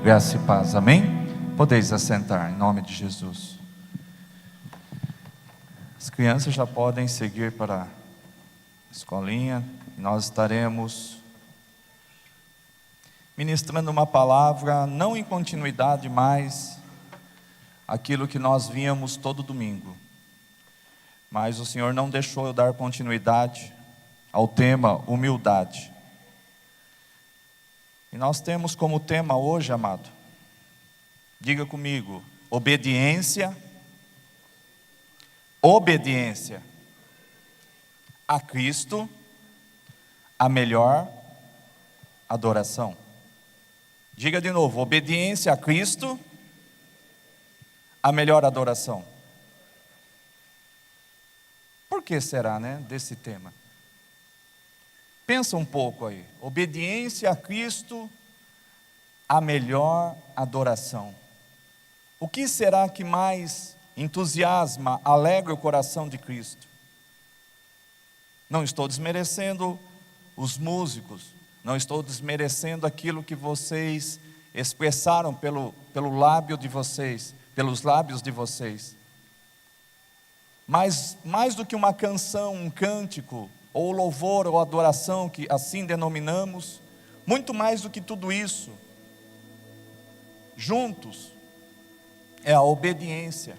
Graça e paz, amém? Podeis assentar, em nome de Jesus. As crianças já podem seguir para a escolinha. Nós estaremos ministrando uma palavra, não em continuidade, mas aquilo que nós víamos todo domingo. Mas o Senhor não deixou eu dar continuidade ao tema humildade. E nós temos como tema hoje, amado, diga comigo, obediência a Cristo, a melhor adoração. Diga de novo, obediência a Cristo, a melhor adoração. Por que será, desse tema? Pensa um pouco aí, obediência a Cristo, a melhor adoração. O que será que mais entusiasma, alegra o coração de Cristo? Não estou desmerecendo os músicos, não estou desmerecendo aquilo que vocês expressaram pelos lábios de vocês. Mas mais do que uma canção, um cântico, ou louvor, ou adoração, que assim denominamos, muito mais do que tudo isso, juntos, é a obediência.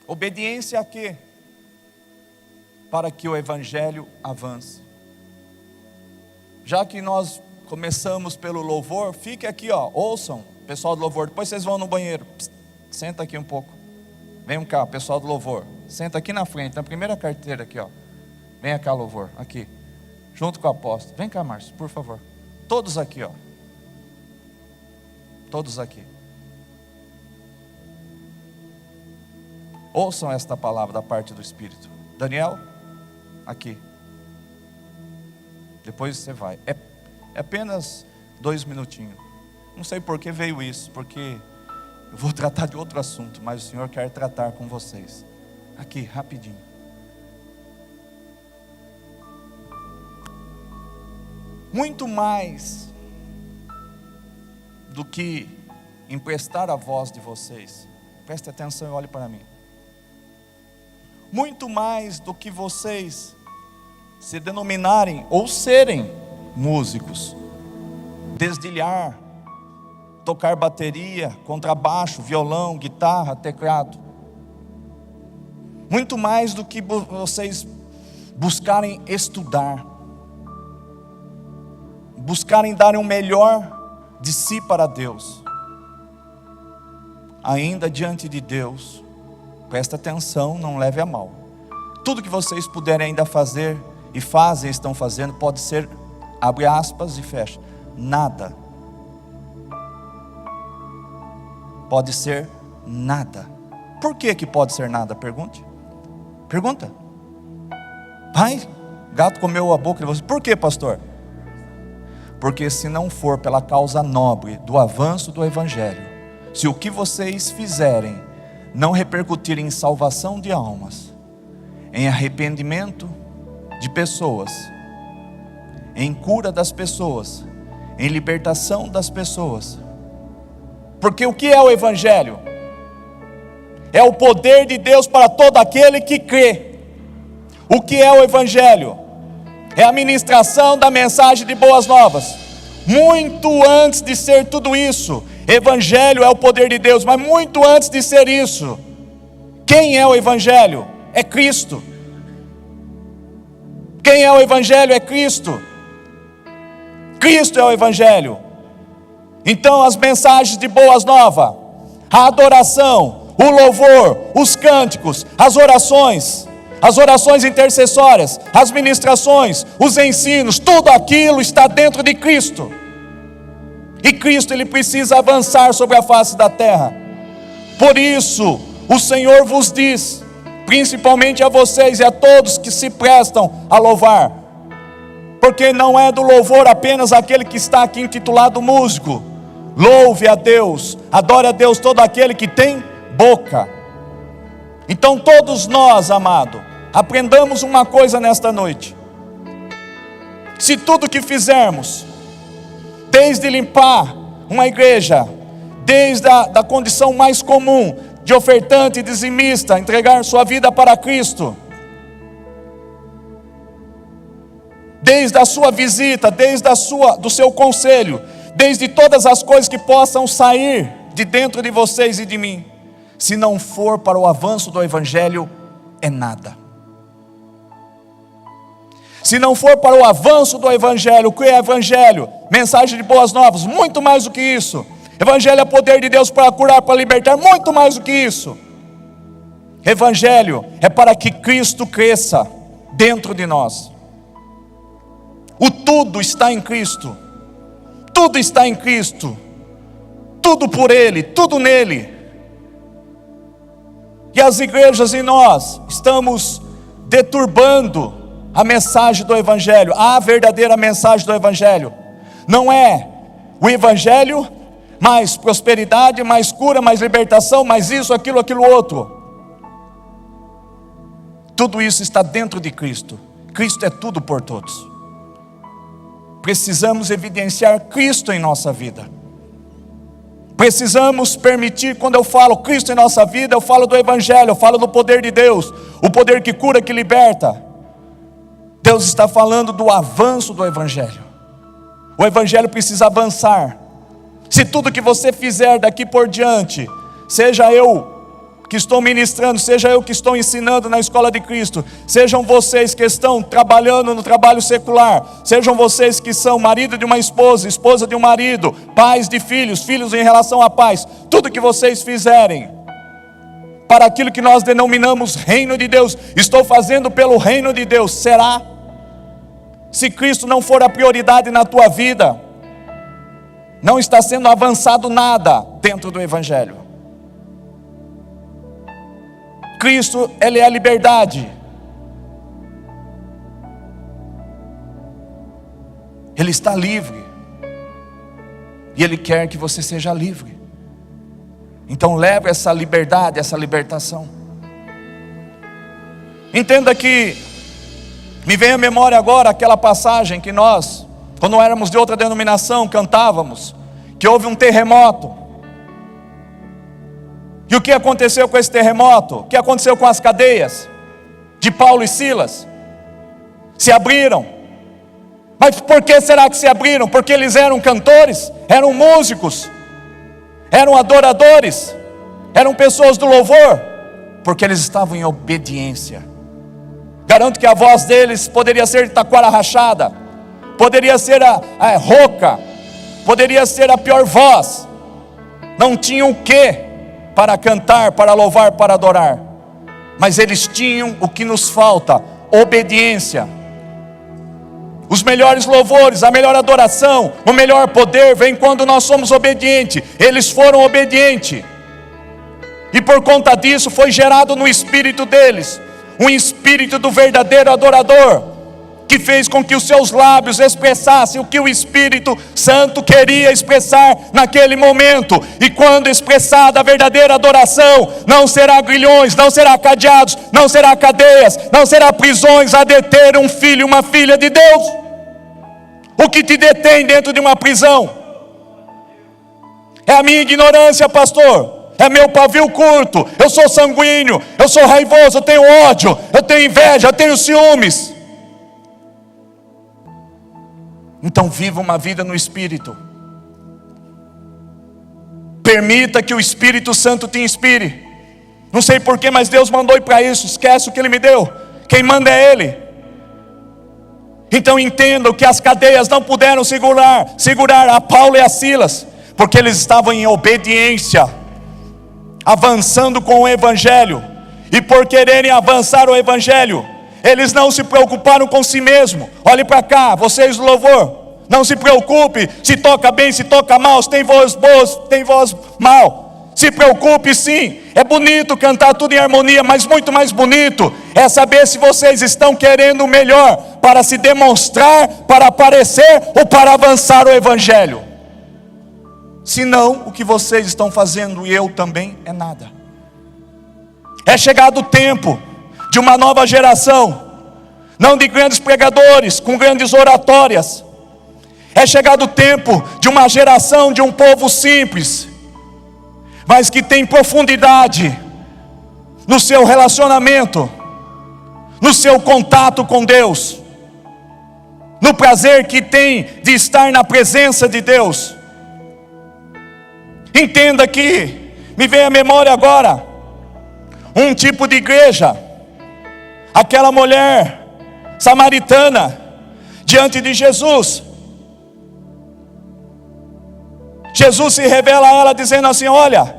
Obediência a quê? Para que o Evangelho avance. Já que nós começamos pelo louvor, fique aqui, ouçam, pessoal do louvor, depois vocês vão no banheiro, senta aqui um pouco, vem cá, pessoal do louvor, senta aqui na frente, na primeira carteira aqui, vem cá, louvor, aqui, junto com o apóstolo, vem cá, Márcio, por favor, todos aqui, todos aqui, ouçam esta palavra da parte do Espírito. Daniel, aqui, depois você vai, é apenas 2 minutinhos, não sei por que veio isso, porque eu vou tratar de outro assunto, mas o Senhor quer tratar com vocês, aqui, rapidinho. Muito mais do que emprestar a voz de vocês, preste atenção e olhe para mim, muito mais do que vocês se denominarem ou serem músicos, desdilhar, tocar bateria, contrabaixo, violão, guitarra, teclado, muito mais do que vocês buscarem estudar, buscarem dar o melhor de si para Deus, ainda diante de Deus, presta atenção, não leve a mal, tudo que vocês puderem ainda fazer, e fazem, estão fazendo, pode ser, abre aspas e fecha, nada, pode ser nada. Por que pode ser nada? Pergunta, ai, gato comeu a boca de você, por que, pastor? Porque se não for pela causa nobre do avanço do Evangelho, se o que vocês fizerem não repercutir em salvação de almas, em arrependimento de pessoas, em cura das pessoas, em libertação das pessoas, porque o que é o Evangelho? É o poder de Deus para todo aquele que crê. O que é o Evangelho? É a ministração da mensagem de boas novas. Muito antes de ser tudo isso, Evangelho é o poder de Deus, mas muito antes de ser isso, quem é o Evangelho? É Cristo. Quem é o Evangelho? É Cristo. Cristo é o Evangelho. Então as mensagens de boas novas, a adoração, o louvor, os cânticos, as orações intercessórias, as ministrações, os ensinos, tudo aquilo está dentro de Cristo. E Cristo, Ele precisa avançar sobre a face da terra. Por isso, o Senhor vos diz, principalmente a vocês e a todos que se prestam a louvar, porque não é do louvor apenas aquele que está aqui intitulado músico. Louve a Deus, adore a Deus todo aquele que tem boca. Então todos nós, amado, aprendamos uma coisa nesta noite: se tudo que fizermos, desde limpar uma igreja, desde a condição mais comum, de ofertante e dizimista, entregar sua vida para Cristo. Desde a sua visita, desde do seu conselho, desde todas as coisas que possam sair de dentro de vocês e de mim, se não for para o avanço do Evangelho, é nada. Se não for para o avanço do Evangelho, o que é Evangelho? Mensagem de boas novas, muito mais do que isso. Evangelho é poder de Deus para curar, para libertar, muito mais do que isso. Evangelho é para que Cristo cresça dentro de nós. O tudo está em Cristo. Tudo está em Cristo. Tudo por Ele, tudo nele. E as igrejas e nós estamos deturbando a mensagem do Evangelho, a verdadeira mensagem do Evangelho. Não é o Evangelho, mais prosperidade, mais cura, mais libertação, mais isso, aquilo outro. Tudo isso está dentro de Cristo. Cristo é tudo por todos. Precisamos evidenciar Cristo em nossa vida. Precisamos permitir, quando eu falo Cristo em nossa vida, eu falo do Evangelho, eu falo do poder de Deus, o poder que cura, que liberta. Deus está falando do avanço do Evangelho. O Evangelho precisa avançar. Se tudo que você fizer daqui por diante, seja eu que estou ministrando, seja eu que estou ensinando na escola de Cristo, sejam vocês que estão trabalhando no trabalho secular, sejam vocês que são marido de uma esposa, esposa de um marido, pais de filhos, filhos em relação a pais, tudo que vocês fizerem para aquilo que nós denominamos reino de Deus, estou fazendo pelo reino de Deus. Será? Se Cristo não for a prioridade na tua vida, não está sendo avançado nada dentro do Evangelho. Cristo, Ele é a liberdade. Ele está livre. E Ele quer que você seja livre. Então leve essa liberdade, essa libertação. Entenda que me vem à memória agora aquela passagem que nós, quando éramos de outra denominação, cantávamos, que houve um terremoto. E o que aconteceu com esse terremoto? O que aconteceu com as cadeias de Paulo e Silas? Se abriram. Mas por que será que se abriram? Porque eles eram cantores, eram músicos, eram adoradores, eram pessoas do louvor, porque eles estavam em obediência. Garanto que a voz deles poderia ser de taquara rachada, poderia ser a rouca, poderia ser a pior voz. Não tinham o que para cantar, para louvar, para adorar, mas eles tinham o que nos falta: obediência. Os melhores louvores, a melhor adoração, o melhor poder vem quando nós somos obedientes. Eles foram obedientes, e por conta disso foi gerado no espírito deles um espírito do verdadeiro adorador, que fez com que os seus lábios expressassem o que o Espírito Santo queria expressar naquele momento. E quando expressada a verdadeira adoração, não será grilhões, não será cadeados, não será cadeias, não será prisões a deter um filho e uma filha de Deus. O que te detém dentro de uma prisão? É a minha ignorância, pastor. É meu pavio curto, eu sou sanguíneo, eu sou raivoso, eu tenho ódio, eu tenho inveja, eu tenho ciúmes. Então viva uma vida no Espírito. Permita que o Espírito Santo te inspire. Não sei porquê, mas Deus mandou ir para isso. Esquece o que Ele me deu. Quem manda é Ele. Então entendam que as cadeias não puderam segurar a Paulo e a Silas, porque eles estavam em obediência, avançando com o Evangelho. E por quererem avançar o Evangelho, eles não se preocuparam com si mesmo. Olhe para cá, vocês do louvor, não se preocupe se toca bem, se toca mal, se tem voz boa, se tem voz mal. Se preocupe sim, é bonito cantar tudo em harmonia, mas muito mais bonito é saber se vocês estão querendo o melhor para se demonstrar, para aparecer ou para avançar o Evangelho. Se não, o que vocês estão fazendo, e eu também, é nada. É chegado o tempo de uma nova geração, não de grandes pregadores com grandes oratórias. É chegado o tempo de uma geração, de um povo simples, mas que tem profundidade no seu relacionamento, no seu contato com Deus, no prazer que tem de estar na presença de Deus. Entenda que me vem à memória agora um tipo de igreja, aquela mulher samaritana diante de Jesus. Jesus se revela a ela dizendo assim: olha,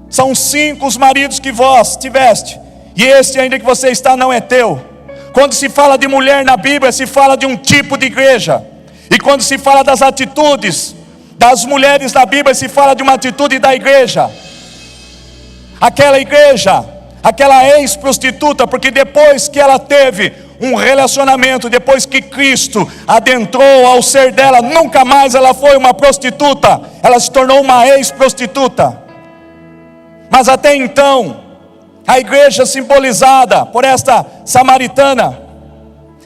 são 5 os maridos que vós tiveste, e este ainda que você está não é teu. Quando se fala de mulher na Bíblia, se fala de um tipo de igreja. E quando se fala das atitudes das mulheres na Bíblia, se fala de uma atitude da igreja. Aquela igreja, aquela ex-prostituta, porque depois que ela teve um relacionamento, depois que Cristo adentrou ao ser dela, nunca mais ela foi uma prostituta, ela se tornou uma ex-prostituta. Mas até então, a igreja simbolizada por esta samaritana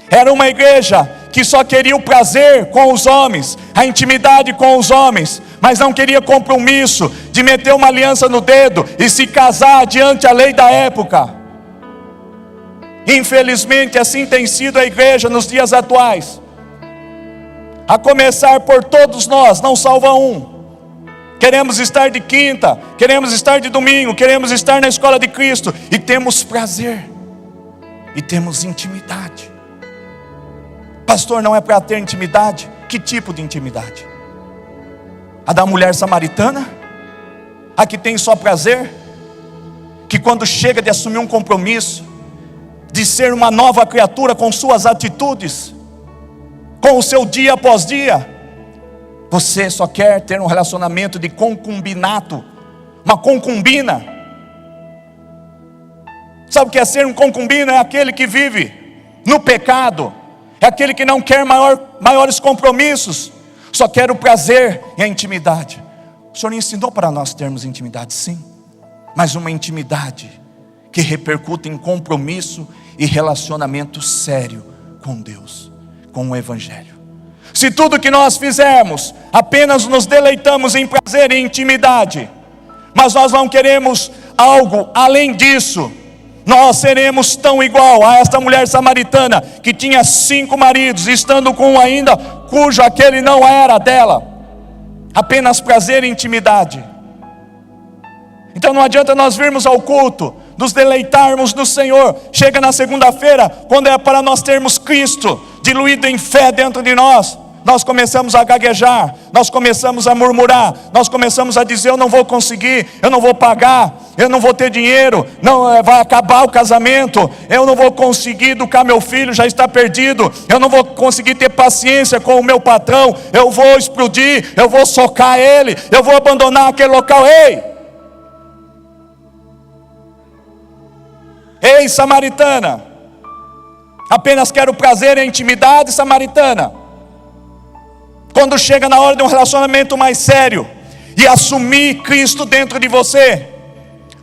era uma igreja que só queria o prazer com os homens, a intimidade com os homens, mas não queria compromisso de meter uma aliança no dedo e se casar diante a lei da época. Infelizmente assim tem sido a igreja nos dias atuais, a começar por todos nós, não salva um. Queremos estar de quinta, queremos estar de domingo, queremos estar na escola de Cristo, e temos prazer, e temos intimidade. Pastor, não é para ter intimidade? Que tipo de intimidade? A da mulher samaritana? A que tem só prazer? Que quando chega de assumir um compromisso, de ser uma nova criatura com suas atitudes, com o seu dia após dia, você só quer ter um relacionamento de concubinato, uma concubina. Sabe o que é ser um concubino? É aquele que vive no pecado, é aquele que não quer maiores compromissos, só quer o prazer e a intimidade. O Senhor ensinou para nós termos intimidade, sim, mas uma intimidade que repercute em compromisso e relacionamento sério com Deus, com o Evangelho. Se tudo que nós fizermos, apenas nos deleitamos em prazer e intimidade, mas nós não queremos algo além disso, nós seremos tão igual a esta mulher samaritana, que tinha 5 maridos, estando com um ainda, cujo aquele não era dela. Apenas prazer e intimidade. Então não adianta nós virmos ao culto, nos deleitarmos no Senhor. Chega na segunda-feira, quando é para nós termos Cristo diluído em fé dentro de nós, nós começamos a gaguejar, nós começamos a murmurar, nós começamos a dizer: eu não vou conseguir, eu não vou pagar, eu não vou ter dinheiro, não vai acabar o casamento, eu não vou conseguir educar meu filho, já está perdido, eu não vou conseguir ter paciência com o meu patrão, eu vou explodir, eu vou socar ele, eu vou abandonar aquele local. Ei, samaritana, apenas quero prazer e intimidade, samaritana. Quando chega na hora de um relacionamento mais sério, e assumir Cristo dentro de você,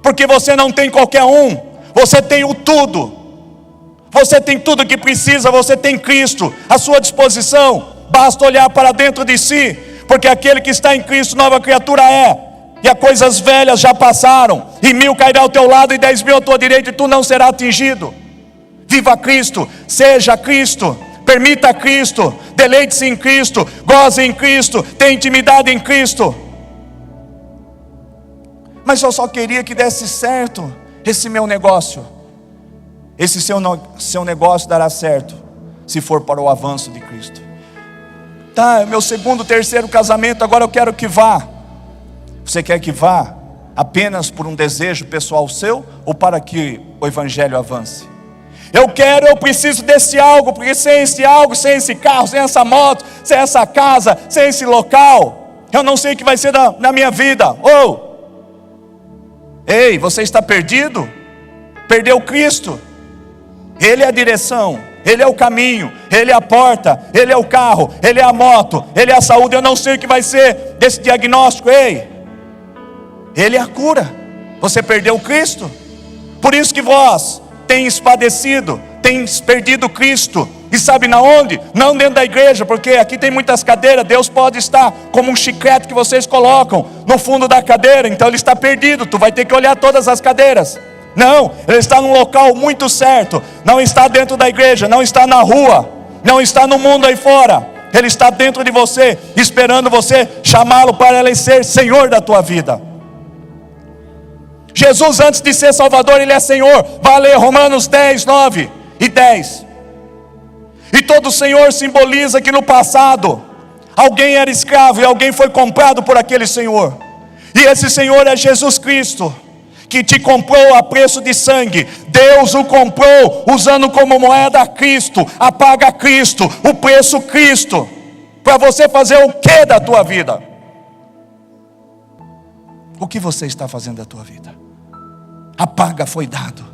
porque você não tem qualquer um, você tem o tudo, você tem tudo que precisa, você tem Cristo à sua disposição, basta olhar para dentro de si, porque aquele que está em Cristo, nova criatura é, e as coisas velhas já passaram, e 1000 cairá ao teu lado, e 10.000 à tua direita, e tu não serás atingido. Viva Cristo, seja Cristo, permita Cristo, deleite-se em Cristo, goze em Cristo, tenha intimidade em Cristo. Mas eu só queria que desse certo esse meu negócio. Esse seu negócio dará certo se for para o avanço de Cristo. Tá, é meu segundo, terceiro casamento, agora eu quero que vá. Você quer que vá apenas por um desejo pessoal seu, ou para que o Evangelho avance? Eu preciso desse algo, porque sem esse algo, sem esse carro, sem essa moto, sem essa casa, sem esse local, eu não sei o que vai ser na minha vida. Ei, você está perdido? Perdeu Cristo. Ele é a direção, Ele é o caminho, Ele é a porta, Ele é o carro, Ele é a moto, Ele é a saúde. Eu não sei o que vai ser desse diagnóstico. Ei, Ele é a cura. Você perdeu Cristo. Por isso que vós tens padecido, tens perdido Cristo, E sabe na onde? Não dentro da igreja, porque aqui tem muitas cadeiras. Deus pode estar como um chiclete que vocês colocam no fundo da cadeira. Então ele está perdido, tu vai ter que olhar todas as cadeiras. Não, ele está num local muito certo. Não está dentro da igreja, não está na rua, não está no mundo aí fora. Ele está dentro de você, esperando você chamá-lo para ele ser Senhor da tua vida. Jesus, antes de ser Salvador, ele é Senhor. Vai ler Romanos 10, 9 e 10. E todo Senhor simboliza que no passado alguém era escravo e alguém foi comprado por aquele Senhor. E esse Senhor é Jesus Cristo, que te comprou a preço de sangue. Deus o comprou usando como moeda Cristo, a paga Cristo, o preço Cristo. Para você fazer o que da tua vida? O que você está fazendo da tua vida? A paga foi dado.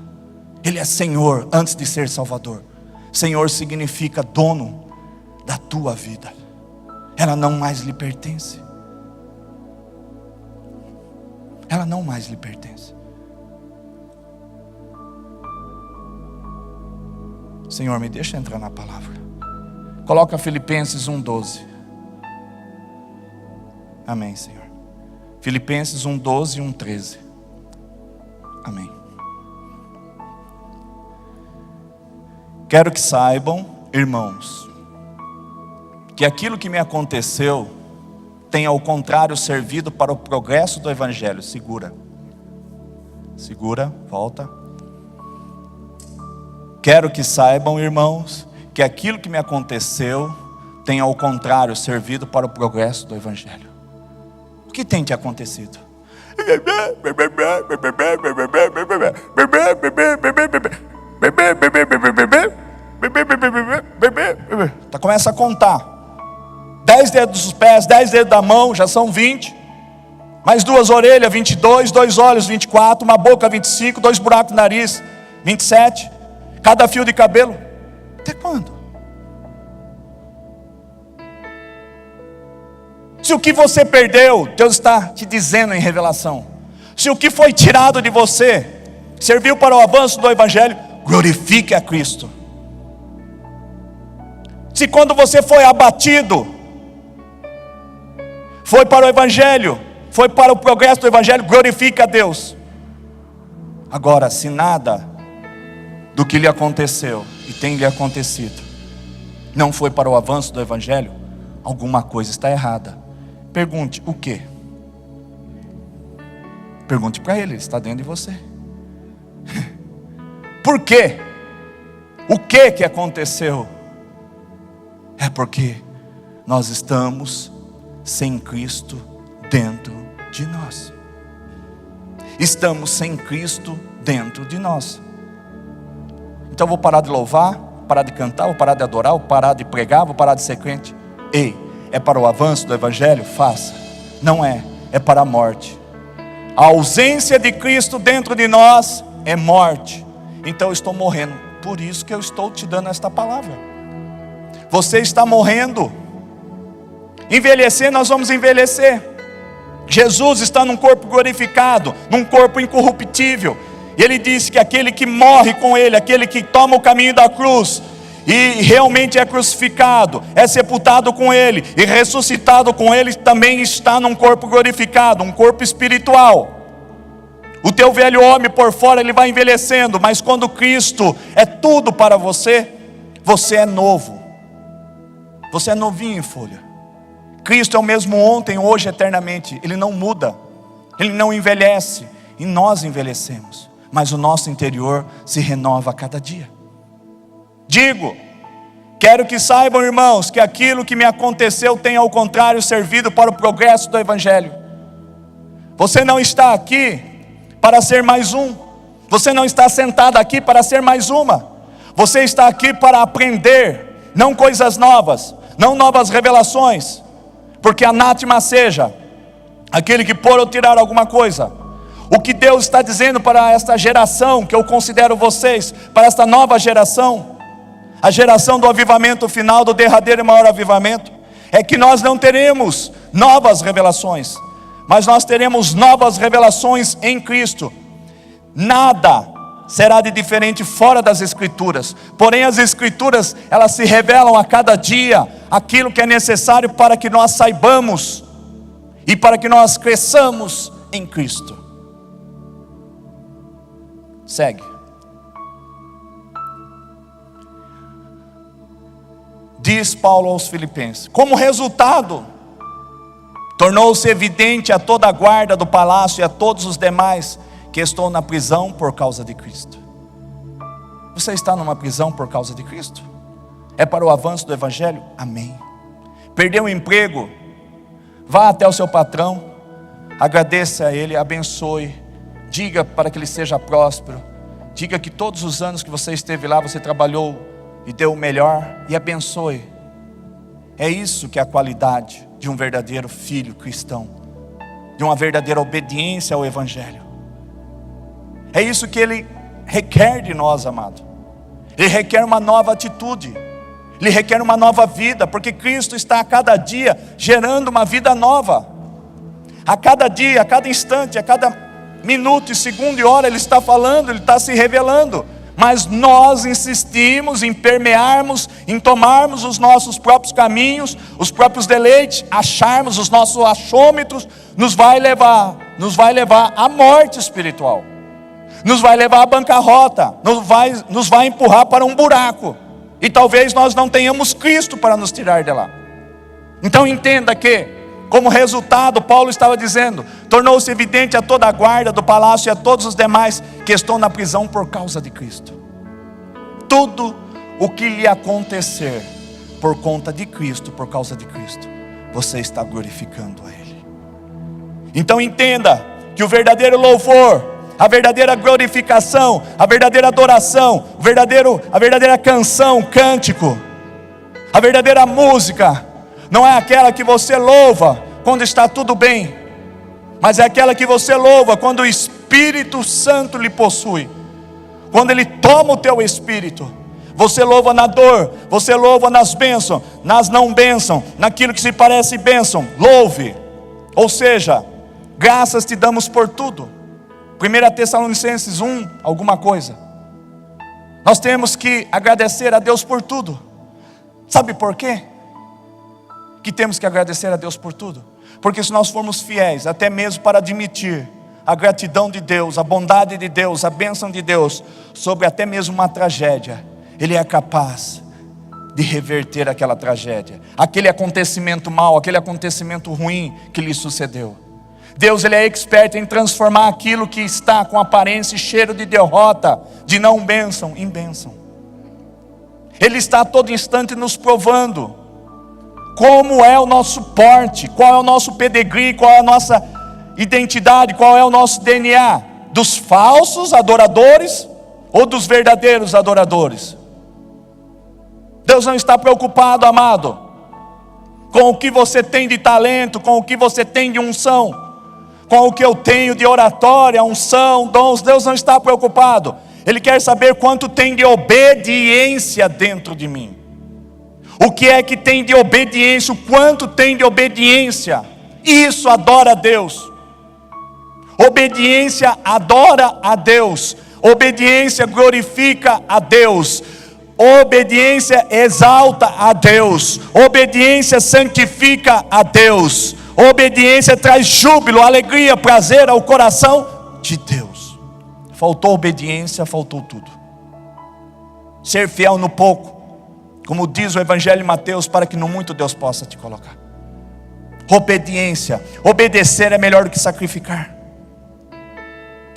Ele é Senhor antes de ser Salvador. Senhor significa dono da tua vida. Ela não mais lhe pertence. Ela não mais lhe pertence. Senhor, me deixa entrar na palavra. Coloca Filipenses 1:12. Amém, Senhor. Filipenses 1:12 e 1:13. Amém. Quero que saibam, irmãos, que aquilo que me aconteceu tem ao contrário servido para o progresso do Evangelho. Segura, volta. Quero que saibam, irmãos, que aquilo que me aconteceu tem ao contrário servido para o progresso do Evangelho. O que tem te acontecido? Começa a contar. 10 dedos dos pés, 10 dedos da mão, já são 20. Mais 2 orelhas, 22. 2 olhos, 24. Uma boca, 25. 2 buracos no nariz, 27. Cada fio de cabelo. Até quando? Se o que você perdeu, Deus está te dizendo em revelação. Se o que foi tirado de você serviu para o avanço do Evangelho, glorifique a Cristo. Se quando você foi abatido, foi para o Evangelho, foi para o progresso do Evangelho, glorifique a Deus. Agora, se nada do que lhe aconteceu e tem lhe acontecido não foi para o avanço do Evangelho, alguma coisa está errada. Pergunte o quê? Pergunte para ele está dentro de você. Por quê? O que aconteceu? É porque nós estamos sem Cristo dentro de nós. Estamos sem Cristo dentro de nós. Então vou parar de louvar, parar de cantar, vou parar de adorar, vou parar de pregar, vou parar de ser crente. Ei, é para o avanço do Evangelho? Faça. Não é, é para a morte. A ausência de Cristo dentro de nós é morte. Então eu estou morrendo. Por isso que eu estou te dando esta palavra. Você está morrendo. Envelhecer, nós vamos envelhecer. Jesus está num corpo glorificado, num corpo incorruptível. E ele disse que aquele que morre com ele, aquele que toma o caminho da cruz e realmente é crucificado, é sepultado com ele e ressuscitado com ele, também está num corpo glorificado, um corpo espiritual. O teu velho homem por fora ele vai envelhecendo, mas quando Cristo é tudo para você, você é novo. Você é novinho em folha. Cristo é o mesmo ontem, hoje, eternamente. Ele não muda, ele não envelhece. E nós envelhecemos, mas o nosso interior se renova a cada dia. Digo, quero que saibam, irmãos, que aquilo que me aconteceu tem ao contrário servido para o progresso do Evangelho. Você não está aqui para ser mais um. Você não está sentado aqui para ser mais uma. Você está aqui para aprender, não coisas novas, não novas revelações, porque anátema seja aquele que por ou tirar alguma coisa. O que Deus está dizendo para esta geração, que eu considero vocês, para esta nova geração, a geração do avivamento final, do derradeiro e maior avivamento, é que nós não teremos novas revelações, mas nós teremos novas revelações em Cristo. Nada será de diferente fora das Escrituras. Porém as Escrituras, elas se revelam a cada dia aquilo que é necessário para que nós saibamos e para que nós cresçamos em Cristo. Segue. Diz Paulo aos Filipenses: como resultado, tornou-se evidente a toda a guarda do palácio e a todos os demais que estou na prisão por causa de Cristo. Você está numa prisão por causa de Cristo? É para o avanço do Evangelho? Amém. Perdeu o emprego? Vá até o seu patrão, agradeça a ele, abençoe, diga para que ele seja próspero, diga que todos os anos que você esteve lá, você trabalhou e deu o melhor, e abençoe. É isso que é a qualidade de um verdadeiro filho cristão, de uma verdadeira obediência ao Evangelho. É isso que ele requer de nós, amado. Ele requer uma nova atitude, ele requer uma nova vida, porque Cristo está a cada dia gerando uma vida nova. A cada dia, a cada instante, a cada minuto e segundo e hora, ele está falando, ele está se revelando. Mas nós insistimos em permearmos, em tomarmos os nossos próprios caminhos, os próprios deleites, acharmos os nossos achômetros, nos vai levar à morte espiritual, nos vai levar à bancarrota, nos vai empurrar para um buraco, e talvez nós não tenhamos Cristo para nos tirar de lá. Então entenda que, como resultado, Paulo estava dizendo, tornou-se evidente a toda a guarda do palácio e a todos os demais que estão na prisão por causa de Cristo. Tudo o que lhe acontecer por conta de Cristo, por causa de Cristo, você está glorificando a Ele. Então entenda que o verdadeiro louvor, a verdadeira glorificação, a verdadeira adoração, a verdadeira canção, cântico, a verdadeira música, não é aquela que você louva quando está tudo bem, mas é aquela que você louva quando o Espírito Santo lhe possui. Quando Ele toma o teu espírito, você louva na dor, você louva nas bênçãos, nas não bênçãos, naquilo que se parece bênção, louve. Ou seja, graças te damos por tudo. 1 Tessalonicenses 1, alguma coisa. Nós temos que agradecer a Deus por tudo. Sabe por quê? Que temos que agradecer a Deus por tudo? Porque se nós formos fiéis, até mesmo para admitir a gratidão de Deus, a bondade de Deus, a bênção de Deus, sobre até mesmo uma tragédia, Ele é capaz de reverter aquela tragédia, aquele acontecimento mau, aquele acontecimento ruim que lhe sucedeu. Deus, Ele é expert em transformar aquilo que está com aparência e cheiro de derrota, de não bênção, em bênção. Ele está a todo instante nos provando como é o nosso porte, qual é o nosso pedigree, qual é a nossa identidade, qual é o nosso DNA, dos falsos adoradores ou dos verdadeiros adoradores. Deus não está preocupado, amado, com o que você tem de talento, com o que você tem de unção, com o que eu tenho de oratória, unção, dons. Deus não está preocupado. Ele quer saber quanto tem de obediência dentro de mim. O que é que tem de obediência, o quanto tem de obediência. Isso adora a Deus. Obediência adora a Deus. Obediência glorifica a Deus. Obediência exalta a Deus. Obediência santifica a Deus. Obediência traz júbilo, alegria, prazer ao coração de Deus. Faltou obediência, faltou tudo. Ser fiel no pouco, como diz o Evangelho de Mateus, para que no muito Deus possa te colocar. Obediência, obedecer é melhor do que sacrificar.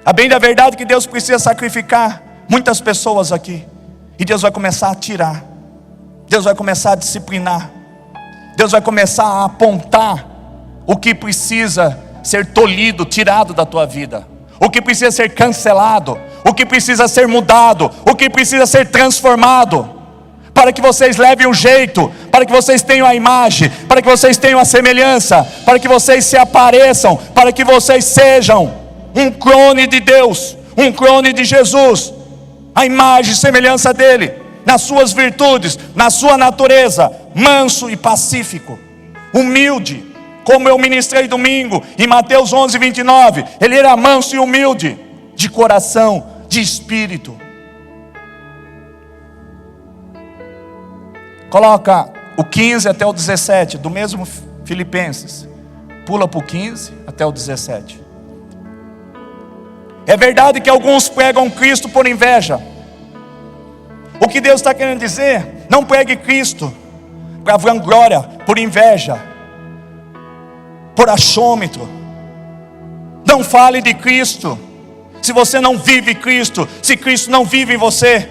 A bem da verdade que Deus precisa sacrificar muitas pessoas aqui, e Deus vai começar a tirar, Deus vai começar a disciplinar, Deus vai começar a apontar o que precisa ser tolhido, tirado da tua vida, o que precisa ser cancelado, o que precisa ser mudado, o que precisa ser transformado, para que vocês levem o jeito, para que vocês tenham a imagem, para que vocês tenham a semelhança, para que vocês se apareçam, para que vocês sejam um clone de Deus, um clone de Jesus, a imagem e semelhança dele, nas suas virtudes, na sua natureza, manso e pacífico, humilde, como eu ministrei domingo, em Mateus 11:29, ele era manso e humilde, de coração, de espírito. Coloca o 15 até o 17, do mesmo Filipenses. Pula para o 15 até o 17. É verdade que alguns pregam Cristo por inveja. O que Deus está querendo dizer? Não pregue Cristo para vanglória, por inveja, por achômetro. Não fale de Cristo se você não vive Cristo, se Cristo não vive em você,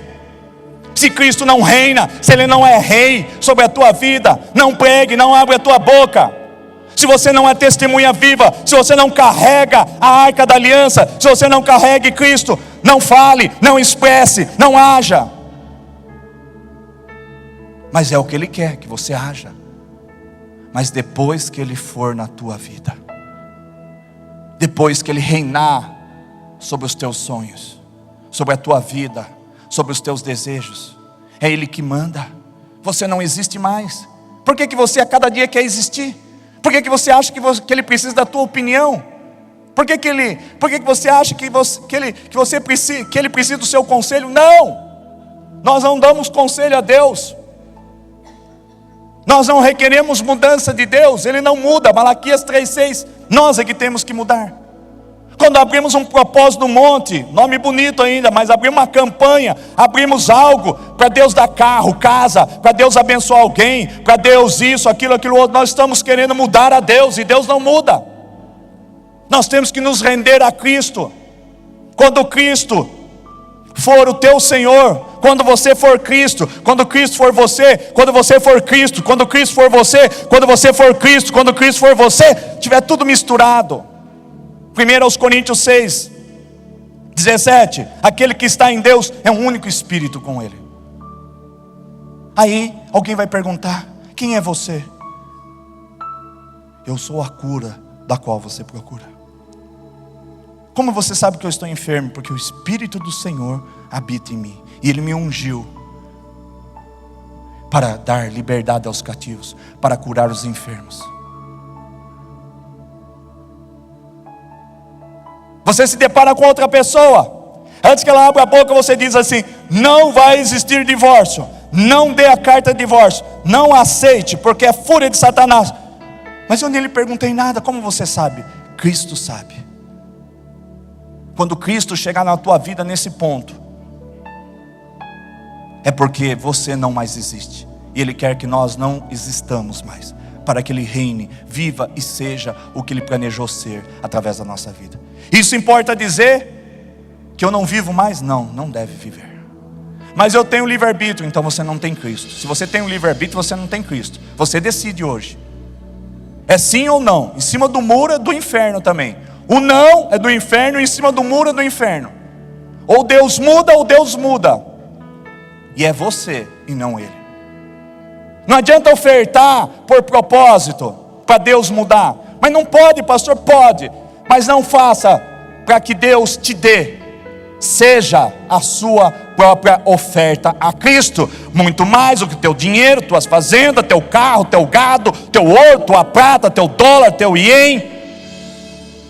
se Cristo não reina, se Ele não é rei sobre a tua vida. Não pregue, não abra a tua boca. Se você não é testemunha viva, se você não carrega a arca da aliança, se você não carrega Cristo, não fale, não expresse, não haja. Mas é o que Ele quer, que você haja. Mas depois que Ele for na tua vida, depois que Ele reinar sobre os teus sonhos, sobre a tua vida, sobre os teus desejos, é Ele que manda. Você não existe mais. Por que você a cada dia quer existir? Por que você acha que Ele precisa da tua opinião? Por que você acha que Ele precisa do seu conselho? Não! Nós não damos conselho a Deus. Nós não requeremos mudança de Deus. Ele não muda. Malaquias 3,6. Nós é que temos que mudar. Quando abrimos um propósito no monte, nome bonito ainda, mas abrimos uma campanha, abrimos algo para Deus dar carro, casa, para Deus abençoar alguém, para Deus isso, aquilo outro, nós estamos querendo mudar a Deus, e Deus não muda. Nós temos que nos render a Cristo. Quando Cristo for o teu Senhor, quando você for Cristo, quando Cristo for você, quando você for Cristo, quando Cristo for você, quando você for Cristo, quando Cristo for você, tiver tudo misturado. 1 Coríntios 6, 17, aquele que está em Deus é um único espírito com Ele. Aí alguém vai perguntar: quem é você? Eu sou a cura da qual você procura. Como você sabe que eu estou enfermo? Porque o Espírito do Senhor habita em mim, e Ele me ungiu para dar liberdade aos cativos, para curar os enfermos. Você se depara com outra pessoa, antes que ela abra a boca você diz assim: não vai existir divórcio, não dê a carta de divórcio, não aceite, porque é fúria de Satanás. Mas eu nem lhe perguntei nada. Como você sabe? Cristo sabe. Quando Cristo chegar na tua vida nesse ponto, é porque você não mais existe, e Ele quer que nós não existamos mais, para que Ele reine, viva e seja o que Ele planejou ser através da nossa vida. Isso importa dizer que eu não vivo mais? Não, não deve viver. Mas eu tenho livre-arbítrio. Então você não tem Cristo. Se você tem um livre-arbítrio, você não tem Cristo. Você decide hoje. É sim ou não. Em cima do muro é do inferno também. O não é do inferno, em cima do muro é do inferno. Ou Deus muda ou Deus muda. E é você e não Ele. Não adianta ofertar por propósito para Deus mudar. Mas não pode, pastor? Pode. Mas não faça para que Deus te dê. Seja a sua própria oferta a Cristo. Muito mais do que teu dinheiro, tuas fazendas, teu carro, teu gado, teu ouro, tua prata, teu dólar, teu ien.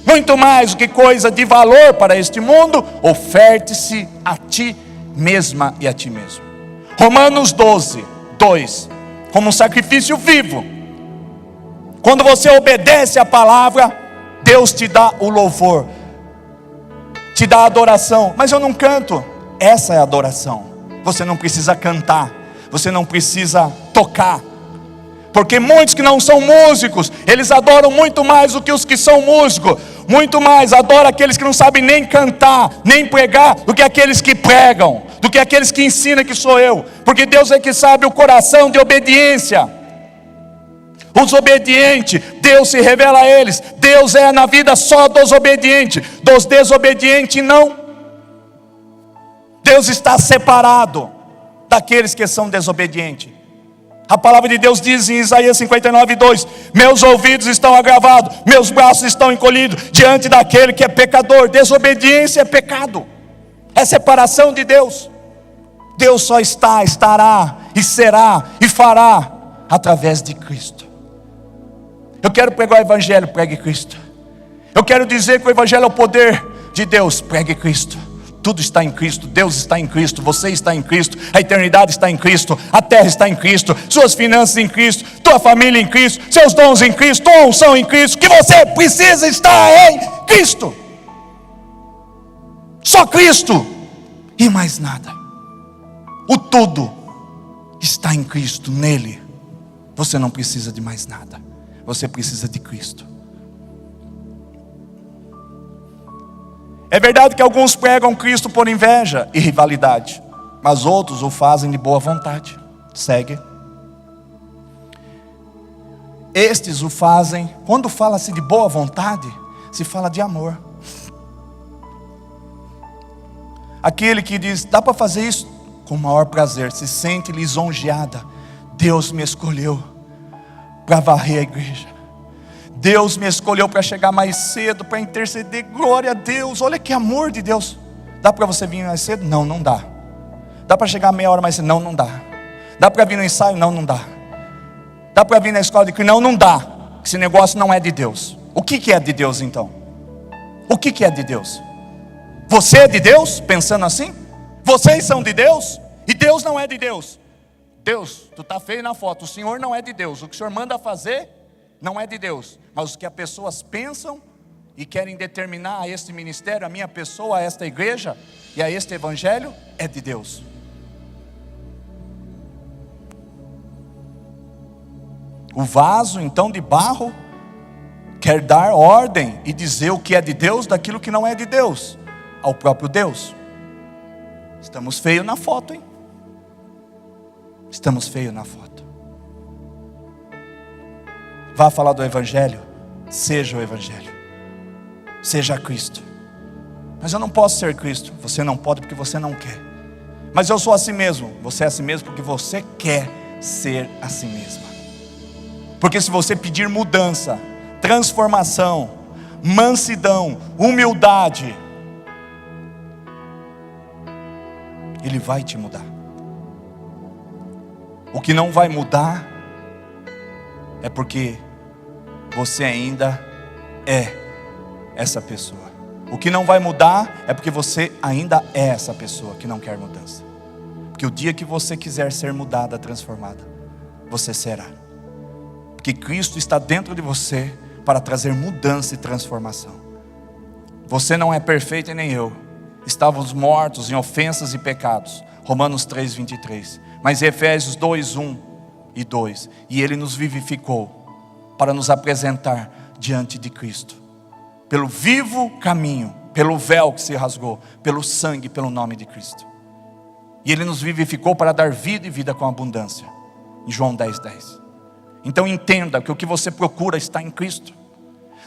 Muito mais do que coisa de valor para este mundo. Oferte-se a ti mesma e a ti mesmo. Romanos 12, 2. Como um sacrifício vivo. Quando você obedece a palavra, Deus te dá o louvor, te dá a adoração. Mas eu não canto. Essa é a adoração. Você não precisa cantar, você não precisa tocar, porque muitos que não são músicos, eles adoram muito mais do que os que são músicos. Muito mais adoram aqueles que não sabem nem cantar, nem pregar, do que aqueles que pregam, do que aqueles que ensinam, que sou eu. Porque Deus é que sabe o coração de obediência. Os obedientes, Deus se revela a eles. Deus é na vida só dos obedientes, dos desobedientes não. Deus está separado daqueles que são desobedientes. A palavra de Deus diz em Isaías 59, 2: meus ouvidos estão agravados, meus braços estão encolhidos diante daquele que é pecador. Desobediência é pecado, é separação de Deus. Deus só está, estará e será e fará através de Cristo. Eu quero pregar o Evangelho, pregue Cristo. Eu quero dizer que o Evangelho é o poder de Deus, pregue Cristo. Tudo está em Cristo, Deus está em Cristo, você está em Cristo, a eternidade está em Cristo, a terra está em Cristo, suas finanças em Cristo, tua família em Cristo, seus dons em Cristo, tua unção em Cristo, que você precisa estar em Cristo. Só Cristo e mais nada. O tudo está em Cristo, nele. Você não precisa de mais nada, você precisa de Cristo. É verdade que alguns pregam Cristo por inveja e rivalidade, mas outros o fazem de boa vontade. Segue. Estes o fazem, quando fala-se de boa vontade, se fala de amor. Aquele que diz, dá para fazer isso? Com o maior prazer, se sente lisonjeada. Deus me escolheu para varrer a igreja. Deus me escolheu para chegar mais cedo, para interceder. Glória a Deus, olha que amor de Deus. Dá para você vir mais cedo? Não, não dá. Dá para chegar meia hora mais cedo? Não, não dá. Dá para vir no ensaio? Não, não dá. Dá para vir na escola de Cristo? Não, não dá. Esse negócio não é de Deus. O que é de Deus então? O que é de Deus? Você é de Deus? Pensando assim? Vocês são de Deus? E Deus não é de Deus. Deus, tu está feio na foto. O Senhor não é de Deus. O que o Senhor manda fazer não é de Deus. Mas o que as pessoas pensam e querem determinar a este ministério, a minha pessoa, a esta igreja e a este evangelho, é de Deus. O vaso então de barro quer dar ordem e dizer o que é de Deus daquilo que não é de Deus, ao próprio Deus. Estamos feios na foto, hein? Estamos feios na foto. Vá falar do evangelho, seja o evangelho, seja Cristo. Mas eu não posso ser Cristo. Você não pode porque você não quer. Mas eu sou assim mesmo. Você é assim mesmo porque você quer ser assim mesmo. Porque se você pedir mudança, transformação, mansidão, humildade, Ele vai te mudar. O que não vai mudar é porque você ainda é essa pessoa. O que não vai mudar é porque você ainda é essa pessoa que não quer mudança. Porque o dia que você quiser ser mudada, transformada, você será. Porque Cristo está dentro de você para trazer mudança e transformação. Você não é perfeito e nem eu. Estávamos mortos em ofensas e pecados. Romanos 3, 23. Mas Efésios 2, 1 e 2, e Ele nos vivificou para nos apresentar diante de Cristo, pelo vivo caminho, pelo véu que se rasgou, pelo sangue, pelo nome de Cristo. E Ele nos vivificou para dar vida e vida com abundância, em João 10, 10. Então entenda que o que você procura está em Cristo.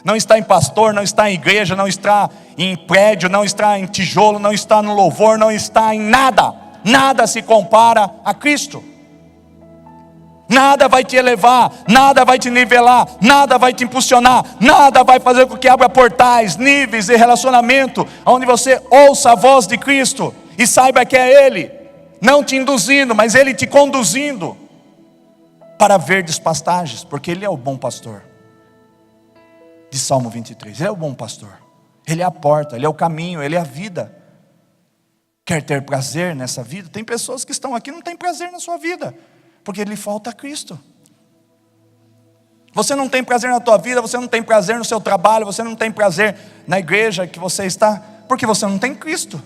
Não está em pastor, não está em igreja, não está em prédio, não está em tijolo, não está no louvor, não está em nada. Nada se compara a Cristo. Nada vai te elevar, nada vai te nivelar, nada vai te impulsionar, nada vai fazer com que abra portais, níveis de relacionamento, onde você ouça a voz de Cristo e saiba que é Ele, não te induzindo, mas Ele te conduzindo para verdes pastagens, porque Ele é o bom pastor. De Salmo 23, Ele é o bom pastor, Ele é a porta, Ele é o caminho, Ele é a vida. Quer ter prazer nessa vida? Tem pessoas que estão aqui e não têm prazer na sua vida, porque lhe falta Cristo. Você não tem prazer na tua vida, você não tem prazer no seu trabalho, você não tem prazer na igreja que você está, porque você não tem Cristo.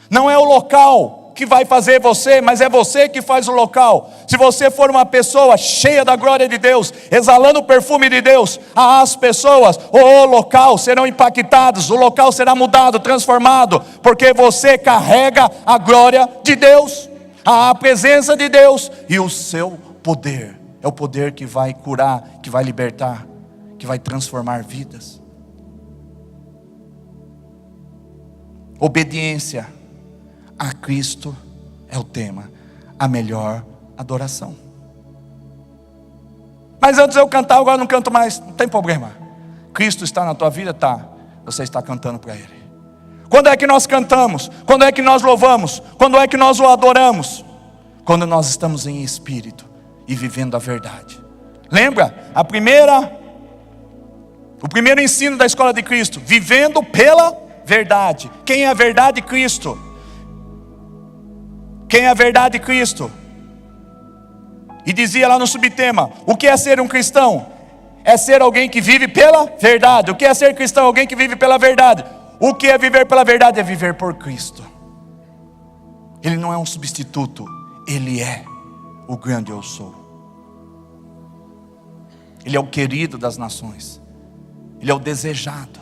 Não é o local que vai fazer você, mas é você que faz o local. Se você for uma pessoa cheia da glória de Deus, exalando o perfume de Deus, as pessoas, o local serão impactados, o local será mudado, transformado, porque você carrega a glória de Deus, a presença de Deus e o seu poder. É o poder que vai curar, que vai libertar, que vai transformar vidas. Obediência a Cristo é o tema, a melhor adoração. Mas antes eu cantava, agora não canto mais, não tem problema. Cristo está na tua vida? Tá. Você está cantando para Ele. Quando é que nós cantamos? Quando é que nós louvamos? Quando é que nós o adoramos? Quando nós estamos em espírito e vivendo a verdade. Lembra? O primeiro ensino da escola de Cristo, vivendo pela verdade. Quem é a verdade? Cristo. Quem é a verdade? Cristo. E dizia lá no subtema: o que é ser um cristão? É ser alguém que vive pela verdade. O que é ser cristão? Alguém que vive pela verdade. O que é viver pela verdade? É viver por Cristo. Ele não é um substituto, Ele é o grande eu sou. Ele é o querido das nações, Ele é o desejado.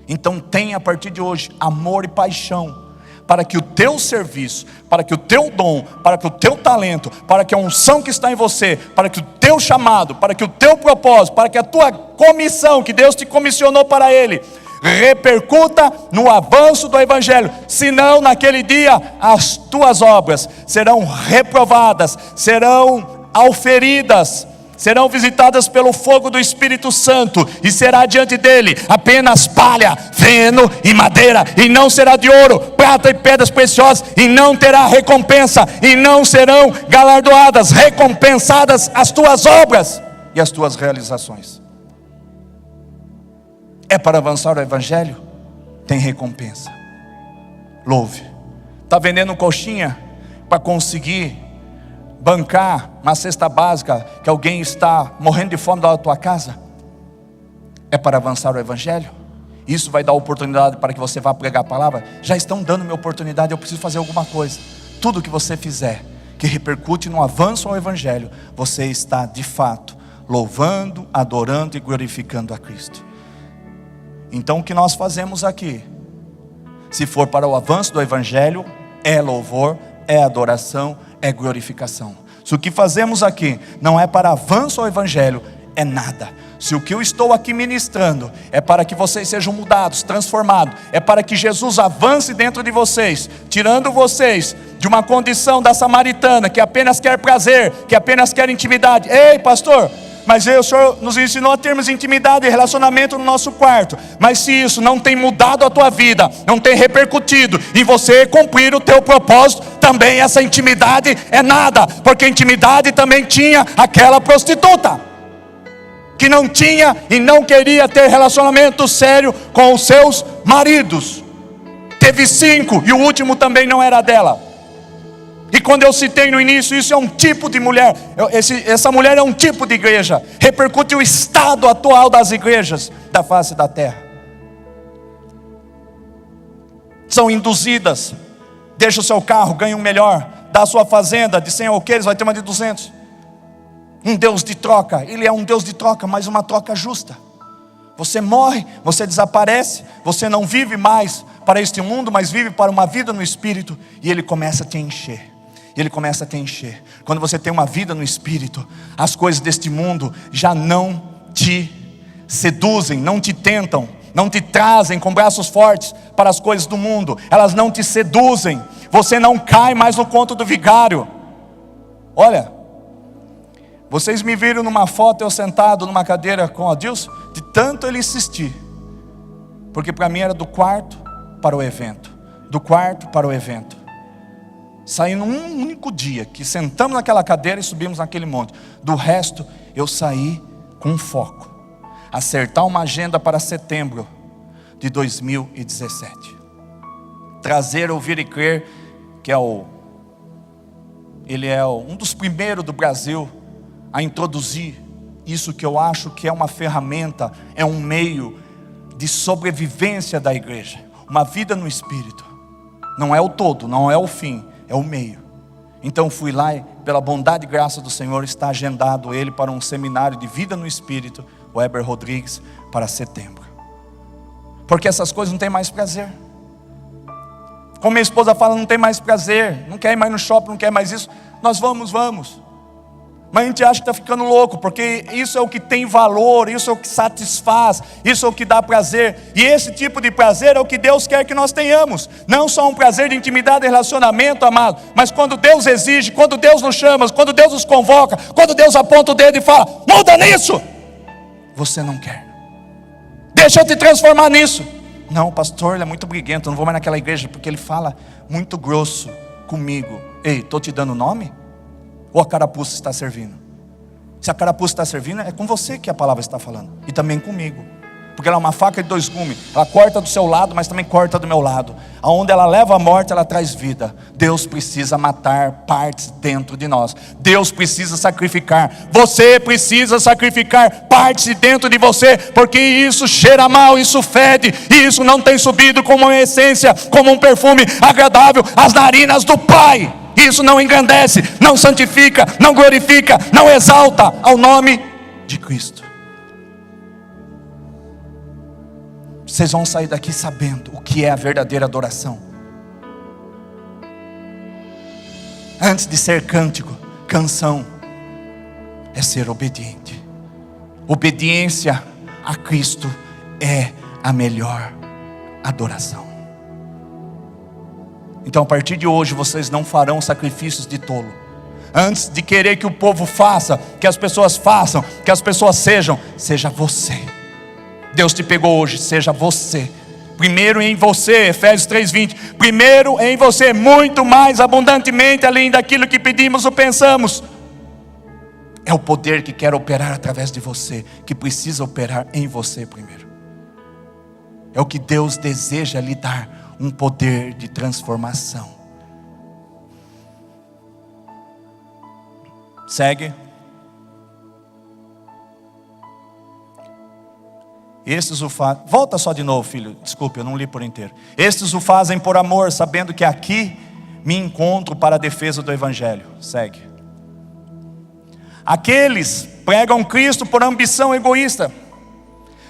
Então tenha a partir de hoje amor e paixão, para que o teu serviço, para que o teu dom, para que o teu talento, para que a unção que está em você, para que o teu chamado, para que o teu propósito, para que a tua comissão que Deus te comissionou para Ele, repercuta no avanço do Evangelho. Senão naquele dia as tuas obras serão reprovadas, serão auferidas, serão visitadas pelo fogo do Espírito Santo, e será diante dele apenas palha, feno e madeira, e não será de ouro, prata e pedras preciosas, e não terá recompensa, e não serão galardoadas, recompensadas as tuas obras e as tuas realizações. É para avançar o Evangelho? Tem recompensa. Louve. Está vendendo coxinha para conseguir bancar uma cesta básica que alguém está morrendo de fome da tua casa? É para avançar o Evangelho? Isso vai dar oportunidade para que você vá pregar a palavra? Já estão dando minha oportunidade, eu preciso fazer alguma coisa. Tudo que você fizer que repercute no avanço ao Evangelho, você está de fato louvando, adorando e glorificando a Cristo. Então o que nós fazemos aqui, se for para o avanço do Evangelho, é louvor, é adoração, é glorificação. Se o que fazemos aqui não é para avanço ao Evangelho, é nada. Se o que eu estou aqui ministrando é para que vocês sejam mudados, transformados, é para que Jesus avance dentro de vocês, tirando vocês de uma condição da samaritana, que apenas quer prazer, que apenas quer intimidade. Ei, pastor, mas o Senhor nos ensinou a termos intimidade e relacionamento no nosso quarto. Mas se isso não tem mudado a tua vida, não tem repercutido em você cumprir o teu propósito, também essa intimidade é nada. Porque intimidade também tinha aquela prostituta, que não tinha e não queria ter relacionamento sério com os seus maridos. Teve 5 e o último também não era dela. E quando eu citei no início, isso é um tipo de mulher, essa mulher é um tipo de igreja, repercute o estado atual das igrejas da face da terra. São induzidas, deixa o seu carro, ganha um melhor, dá a sua fazenda de 100 alqueires, vai ter uma de 200. Um Deus de troca, Ele é um Deus de troca, mas uma troca justa. Você morre, você desaparece, você não vive mais para este mundo, mas vive para uma vida no Espírito, e Ele começa a te encher. Ele começa a te encher. Quando você tem uma vida no Espírito, as coisas deste mundo já não te seduzem, não te tentam, não te trazem com braços fortes para as coisas do mundo. Elas não te seduzem. Você não cai mais no conto do vigário. Olha, vocês me viram numa foto eu sentado numa cadeira com o Adilson, de tanto ele insistir, porque para mim era do quarto para o evento, do quarto para o evento. Saí num único dia, que sentamos naquela cadeira e subimos naquele monte. Do resto, eu saí com foco. Acertar uma agenda para setembro de 2017. Trazer, ouvir e crer, que ele é um dos primeiros do Brasil a introduzir isso que eu acho que é uma ferramenta, é um meio de sobrevivência da igreja. Uma vida no Espírito. Não é o todo, não é o fim, é o meio. Então fui lá e, pela bondade e graça do Senhor, está agendado ele para um seminário de vida no Espírito, o Heber Rodrigues, para setembro. Porque essas coisas não tem mais prazer. Como minha esposa fala, não tem mais prazer, não quer ir mais no shopping, não quer mais isso. Nós vamos. Mas a gente acha que está ficando louco, porque isso é o que tem valor, isso é o que satisfaz, isso é o que dá prazer. E esse tipo de prazer é o que Deus quer que nós tenhamos. Não só um prazer de intimidade e relacionamento, amado, mas quando Deus exige, quando Deus nos chama, quando Deus nos convoca, quando Deus aponta o dedo e fala, muda nisso, você não quer. Deixa eu te transformar nisso. Não, pastor, ele é muito briguento, não vou mais naquela igreja, porque ele fala muito grosso comigo. Ei, estou te dando nome? Ou a carapuça está servindo? Se a carapuça está servindo, é com você que a palavra está falando, e também comigo. porque ela é uma faca de dois gumes. Ela corta do seu lado, mas também corta do meu lado. Aonde ela leva a morte, ela traz vida. Deus precisa matar partes dentro de nós. Deus precisa sacrificar. Você precisa sacrificar partes de dentro de você, porque isso cheira mal, isso fede, e isso não tem subido como uma essência, como um perfume agradável às narinas do Pai. Isso não engrandece, não santifica, não glorifica, não exalta ao nome de Cristo. Vocês vão sair daqui sabendo o que é a verdadeira adoração. Antes de ser cântico, canção é ser obediente. Obediência a Cristo é a melhor adoração. Então a partir de hoje vocês não farão sacrifícios de tolo. Antes de querer que o povo faça, que as pessoas façam, que as pessoas sejam, seja você. Deus te pegou hoje, seja você. Primeiro em você, Efésios 3:20. Primeiro em você, muito mais abundantemente, além daquilo que pedimos ou pensamos. É o poder que quer operar através de você, que precisa operar em você primeiro. É o que Deus deseja lhe dar, um poder de transformação. Segue. Estes o fazem, volta só de novo, filho, desculpe, eu não li por inteiro. Estes o fazem por amor, sabendo que aqui me encontro para a defesa do Evangelho. Segue. Aqueles pregam Cristo por ambição egoísta,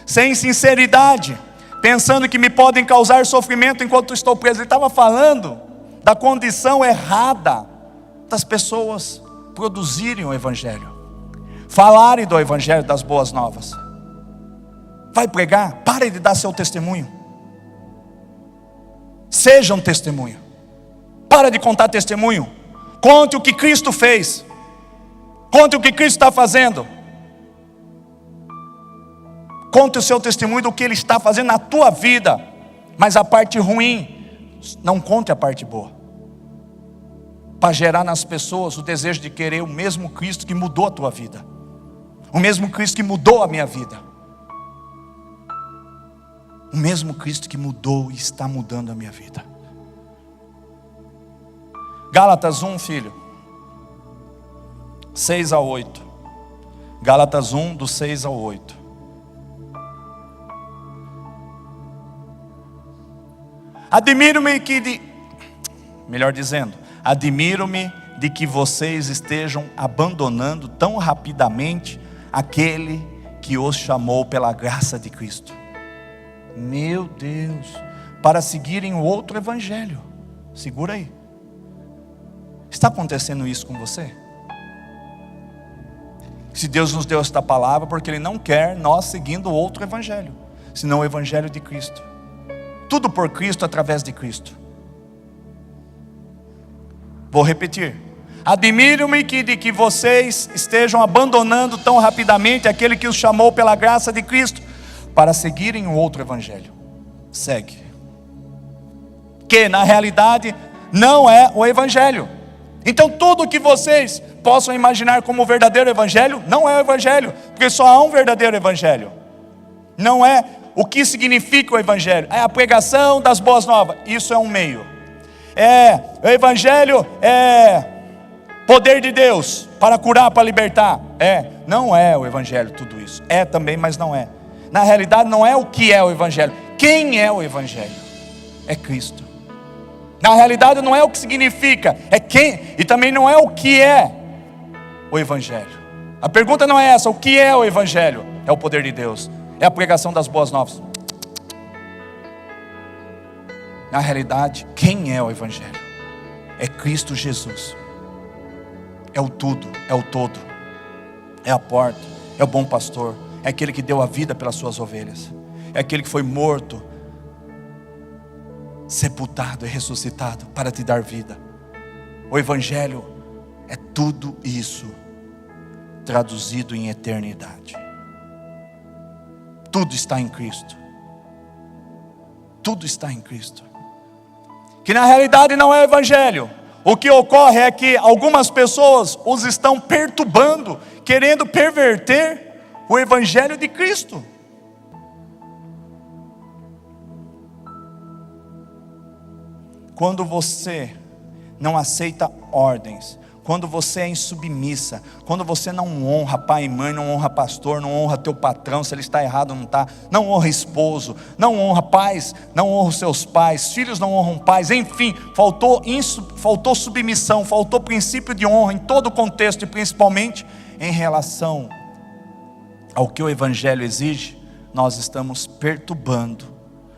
sem sinceridade, pensando que me podem causar sofrimento enquanto estou preso. Ele estava falando da condição errada das pessoas produzirem o Evangelho, falarem do Evangelho, das boas novas. Vai pregar? Pare de dar seu testemunho. Seja um testemunho. Para de contar testemunho. Conte o que Cristo fez. Conte o que Cristo está fazendo. Conte o seu testemunho do que Ele está fazendo na tua vida. Mas a parte ruim, não conte a parte boa. Para gerar nas pessoas o desejo de querer o mesmo Cristo que mudou a tua vida. O mesmo Cristo que mudou a minha vida. O mesmo Cristo que mudou e está mudando a minha vida. Gálatas 1, filho, 6 a 8. Gálatas 1, do 6 ao 8. Admiro-me de que vocês estejam abandonando tão rapidamente aquele que os chamou pela graça de Cristo. Meu Deus, para seguirem o outro evangelho. Segura aí. Está acontecendo isso com você? Se Deus nos deu esta palavra, porque Ele não quer nós seguindo o outro evangelho, senão o evangelho de Cristo. Tudo por Cristo, através de Cristo. Vou repetir. Admiro-me de que vocês estejam abandonando tão rapidamente aquele que os chamou pela graça de Cristo, para seguirem o outro evangelho. Segue. Que na realidade não é o evangelho. Então tudo que vocês possam imaginar como o verdadeiro evangelho, não é o evangelho. Porque só há um verdadeiro evangelho. Não é o que significa o evangelho. É a pregação das boas novas. Isso é um meio. O evangelho é poder de Deus para curar, para libertar. Não é o evangelho tudo isso. É também, mas não é. Na realidade não é o que é o evangelho. Quem é o evangelho? É Cristo. Na realidade não é o que significa, é quem. E também não é o que é o evangelho. A pergunta não é essa, o que é o evangelho? É o poder de Deus, é a pregação das boas novas. Na realidade, quem é o evangelho? É Cristo Jesus. É o tudo, é o todo. É a porta, é o bom pastor. É aquele que deu a vida pelas suas ovelhas. É aquele que foi morto, sepultado e ressuscitado para te dar vida. O evangelho é tudo isso traduzido em eternidade. Tudo está em Cristo. Tudo está em Cristo. Que na realidade não é o evangelho. O que ocorre é que algumas pessoas os estão perturbando, querendo perverter o evangelho de Cristo. quando você não aceita ordens, quando você é insubmissa, quando você não honra pai e mãe, não honra pastor, não honra teu patrão, se ele está errado ou não está, não honra esposo, não honra pais, não honra os seus pais, filhos não honram pais, enfim, faltou submissão, faltou princípio de honra em todo o contexto, e principalmente em relação ao que o Evangelho exige, nós estamos perturbando,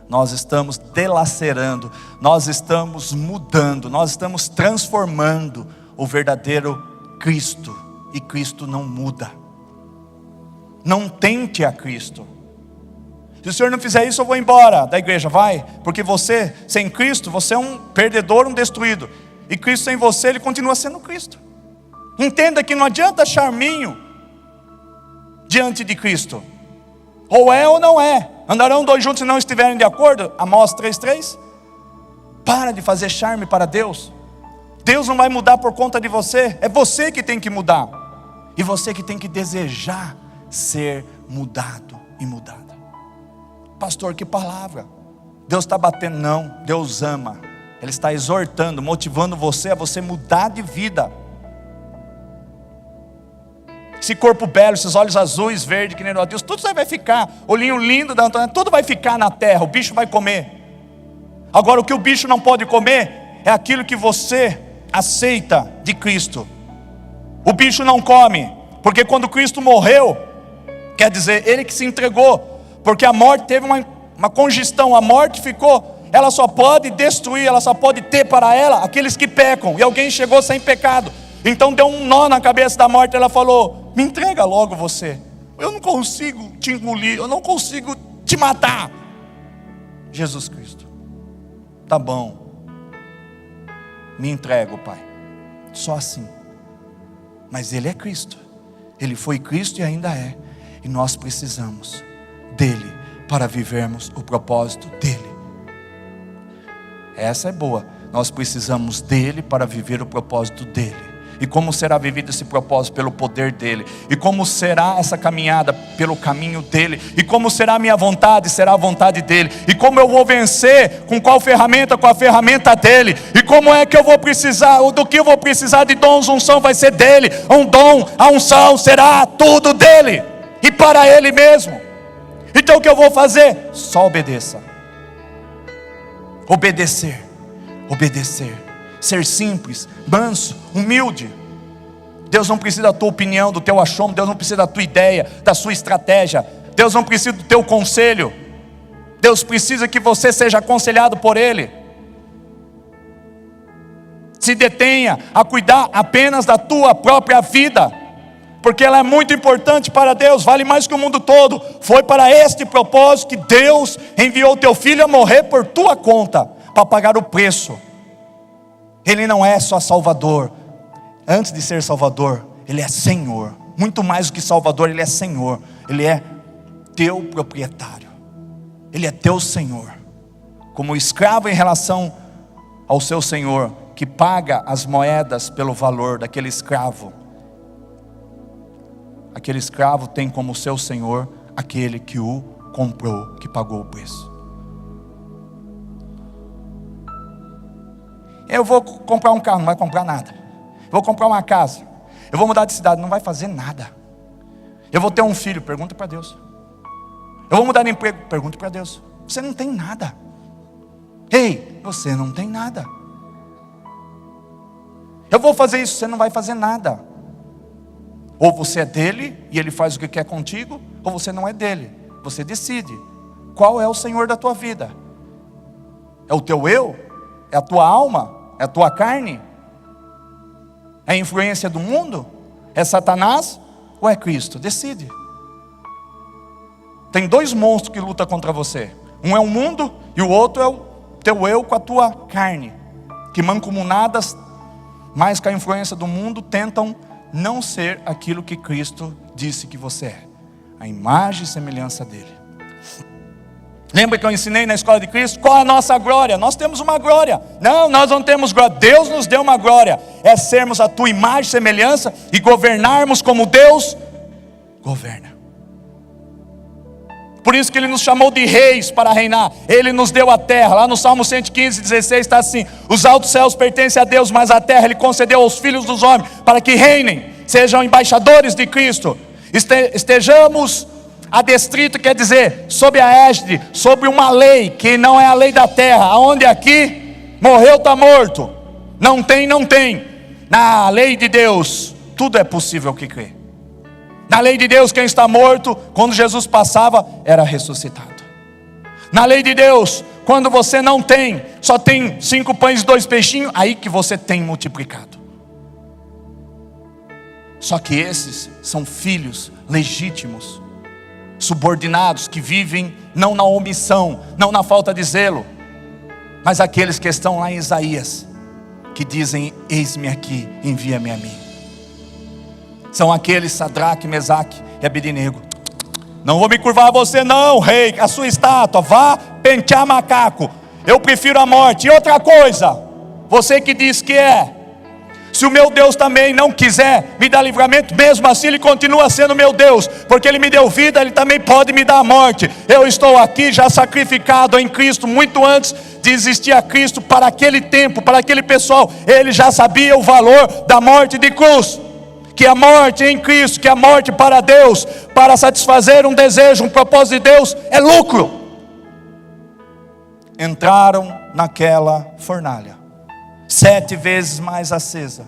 nós estamos delacerando, nós estamos mudando, nós estamos transformando o verdadeiro Cristo, e Cristo não muda. Não tente a Cristo. Se o senhor não fizer isso, eu vou embora da igreja. Vai, porque você, sem Cristo, você é um perdedor, um destruído, e Cristo sem você, ele continua sendo Cristo. Entenda que não adianta charminho diante de Cristo. Ou é ou não é. Andarão dois juntos se não estiverem de acordo? Amós 3:3. Para de fazer charme para Deus. Deus não vai mudar por conta de você. É você que tem que mudar. E você que tem que desejar ser mudado e mudada. Pastor, que palavra. Deus está batendo? Não, Deus ama. Ele está exortando, motivando você a você mudar de vida. Esse corpo belo, esses olhos azuis, verdes, que nem o Deus, tudo isso vai ficar. Olhinho lindo da Antônia, tudo vai ficar na terra. O bicho vai comer. Agora o que o bicho não pode comer é aquilo que você aceita de Cristo. O bicho não come, porque quando Cristo morreu, quer dizer, ele que se entregou, porque a morte teve uma congestão, a morte ficou, ela só pode destruir, ela só pode ter para ela aqueles que pecam, e alguém chegou sem pecado, então deu um nó na cabeça da morte. Ela falou: me entrega logo você, eu não consigo te engolir, eu não consigo te matar. Jesus Cristo, tá bom, me entrego, Pai, só assim. Mas Ele é Cristo, Ele foi Cristo e ainda é, e nós precisamos dEle para vivermos o propósito dEle. Essa é boa, nós precisamos dEle para viver o propósito dEle. E como será vivido esse propósito? Pelo poder dEle. E como será essa caminhada? Pelo caminho dEle. E como será a minha vontade? Será a vontade dEle. E como eu vou vencer? Com qual ferramenta? Com a ferramenta dEle. E como é que eu vou precisar? Do que eu vou precisar de dons? Unção vai ser dEle. Um dom, a unção será tudo dEle. E para Ele mesmo. Então o que eu vou fazer? Só obedeça. Obedecer. Obedecer. Ser simples, manso, humilde. Deus não precisa da tua opinião, do teu achômetro. Deus não precisa da tua ideia, da sua estratégia. Deus não precisa do teu conselho. Deus precisa que você seja aconselhado por Ele. Se detenha a cuidar apenas da tua própria vida, porque ela é muito importante para Deus, vale mais que o mundo todo. Foi para este propósito que Deus enviou o teu filho a morrer por tua conta, para pagar o preço. Ele não é só Salvador. Antes de ser Salvador, Ele é Senhor. Muito mais do que Salvador, Ele é Senhor. Ele é teu proprietário. Ele é teu Senhor. Como escravo em relação ao seu Senhor, que paga as moedas pelo valor daquele escravo. Aquele escravo tem como seu Senhor aquele que o comprou, que pagou o preço. Eu vou comprar um carro, não vai comprar nada. Eu vou comprar uma casa, eu vou mudar de cidade, não vai fazer nada. Eu vou ter um filho, pergunta para Deus. Eu vou mudar de emprego, pergunta para Deus. Você não tem nada. Ei, você não tem nada. Eu vou fazer isso, você não vai fazer nada. Ou você é dele e ele faz o que quer contigo, ou você não é dele. Você decide. Qual é o Senhor da tua vida? É o teu eu? É a tua alma? É a tua carne? É a influência do mundo? É Satanás? Ou é Cristo? Decide. Tem dois monstros que lutam contra você. Um é o mundo e o outro é o teu eu com a tua carne, que mancomunadas mais com a influência do mundo tentam não ser aquilo que Cristo disse que você é, a imagem e semelhança dele. Lembra que eu ensinei na escola de Cristo? Qual a nossa glória? Nós temos uma glória. Não, nós não temos glória. Deus nos deu uma glória. É sermos a tua imagem e semelhança e governarmos como Deus governa. Por isso que Ele nos chamou de reis para reinar. Ele nos deu a terra. Lá no Salmo 115:16 está assim: os altos céus pertencem a Deus, mas a terra Ele concedeu aos filhos dos homens, para que reinem, sejam embaixadores de Cristo. Estejamos adestrito, quer dizer, sob a égide, sobre uma lei, que não é a lei da terra. Aonde aqui, morreu está morto. Não tem. Na lei de Deus, tudo é possível que crê. Na lei de Deus, quem está morto, quando Jesus passava, era ressuscitado. Na lei de Deus, quando você não tem, só tem 5 pães e 2 peixinhos, aí que você tem multiplicado. Só que esses são filhos legítimos, subordinados, que vivem não na omissão, não na falta de zelo, mas aqueles que estão lá em Isaías, que dizem: eis-me aqui, envia-me a mim. São aqueles Sadraque, Mesaque e Abednego. Não vou me curvar a você não, rei, a sua estátua, vá pentear macaco, eu prefiro a morte. E outra coisa, você que diz que se o meu Deus também não quiser me dar livramento, mesmo assim Ele continua sendo meu Deus, porque Ele me deu vida, Ele também pode me dar a morte. Eu estou aqui já sacrificado em Cristo, muito antes de existir a Cristo, para aquele tempo, para aquele pessoal. Ele já sabia o valor da morte de cruz, que a morte em Cristo, que a morte para Deus, para satisfazer um desejo, um propósito de Deus, é lucro. Entraram naquela fornalha, 7 vezes mais acesa,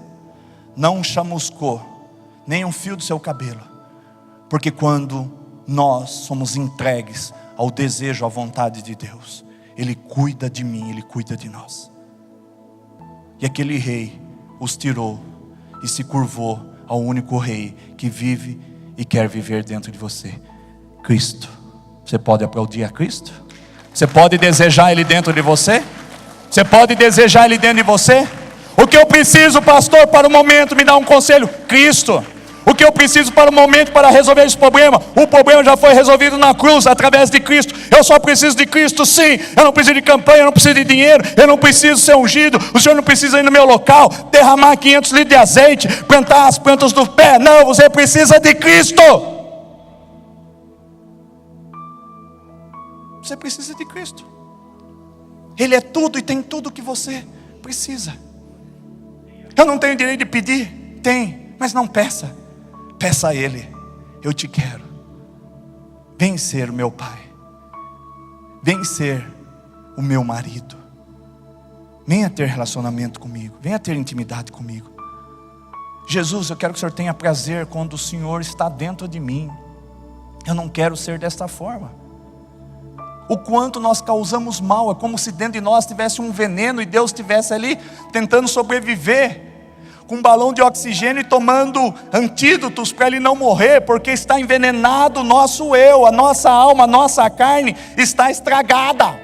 não chamuscou nem um fio do seu cabelo, porque quando nós somos entregues ao desejo, à vontade de Deus, Ele cuida de mim, Ele cuida de nós. E aquele rei os tirou e se curvou ao único rei que vive e quer viver dentro de você, Cristo. Você pode aplaudir a Cristo? Você pode desejar Ele dentro de você? Você pode desejar Ele dentro de você? O que eu preciso, pastor, para o momento? Me dá um conselho: Cristo. O que eu preciso para o momento, para resolver esse problema? O problema já foi resolvido na cruz, através de Cristo. Eu só preciso de Cristo, sim. Eu não preciso de campanha, eu não preciso de dinheiro, eu não preciso ser ungido. O Senhor não precisa ir no meu local, derramar 500 litros de azeite, plantar as plantas do pé. Não, você precisa de Cristo. Você precisa de Cristo. Ele é tudo e tem tudo que você precisa. Eu não tenho direito de pedir? Tem, mas não peça. Peça a Ele: eu te quero. Vem ser o meu pai. Vem ser o meu marido. Venha ter relacionamento comigo. Venha ter intimidade comigo. Jesus, eu quero que o Senhor tenha prazer quando o Senhor está dentro de mim. Eu não quero ser desta forma. O quanto nós causamos mal, é como se dentro de nós tivesse um veneno e Deus estivesse ali tentando sobreviver, com um balão de oxigênio e tomando antídotos para ele não morrer, porque está envenenado o nosso eu, a nossa alma, a nossa carne está estragada.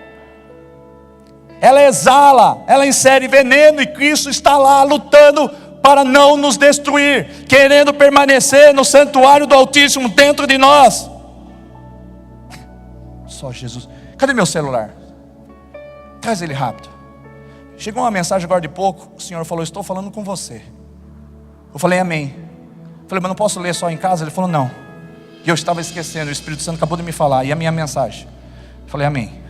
Ela exala, ela insere veneno, e Cristo está lá lutando para não nos destruir, querendo permanecer no santuário do Altíssimo dentro de nós. Só Jesus. Cadê meu celular? Traz ele rápido. Chegou uma mensagem agora de pouco. O Senhor falou: estou falando com você. Eu falei: amém. Falei: mas não posso ler só em casa? Ele falou: não. E eu estava esquecendo, o Espírito Santo acabou de me falar. E a minha mensagem? Eu falei: amém.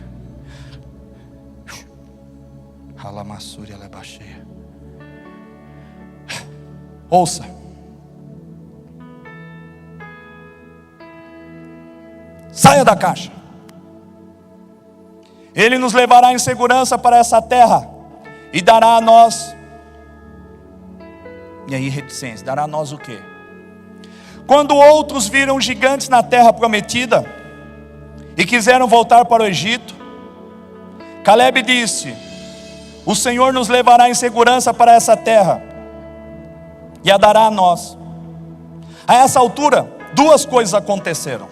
Ouça. Saia da caixa. Ele nos levará em segurança para essa terra e dará a nós, e aí reticência, dará a nós o quê? Quando outros viram gigantes na terra prometida e quiseram voltar para o Egito, Caleb disse: o Senhor nos levará em segurança para essa terra e a dará a nós. A essa altura, 2 coisas aconteceram.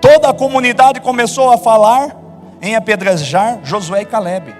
Toda a comunidade começou a falar em apedrejar Josué e Caleb.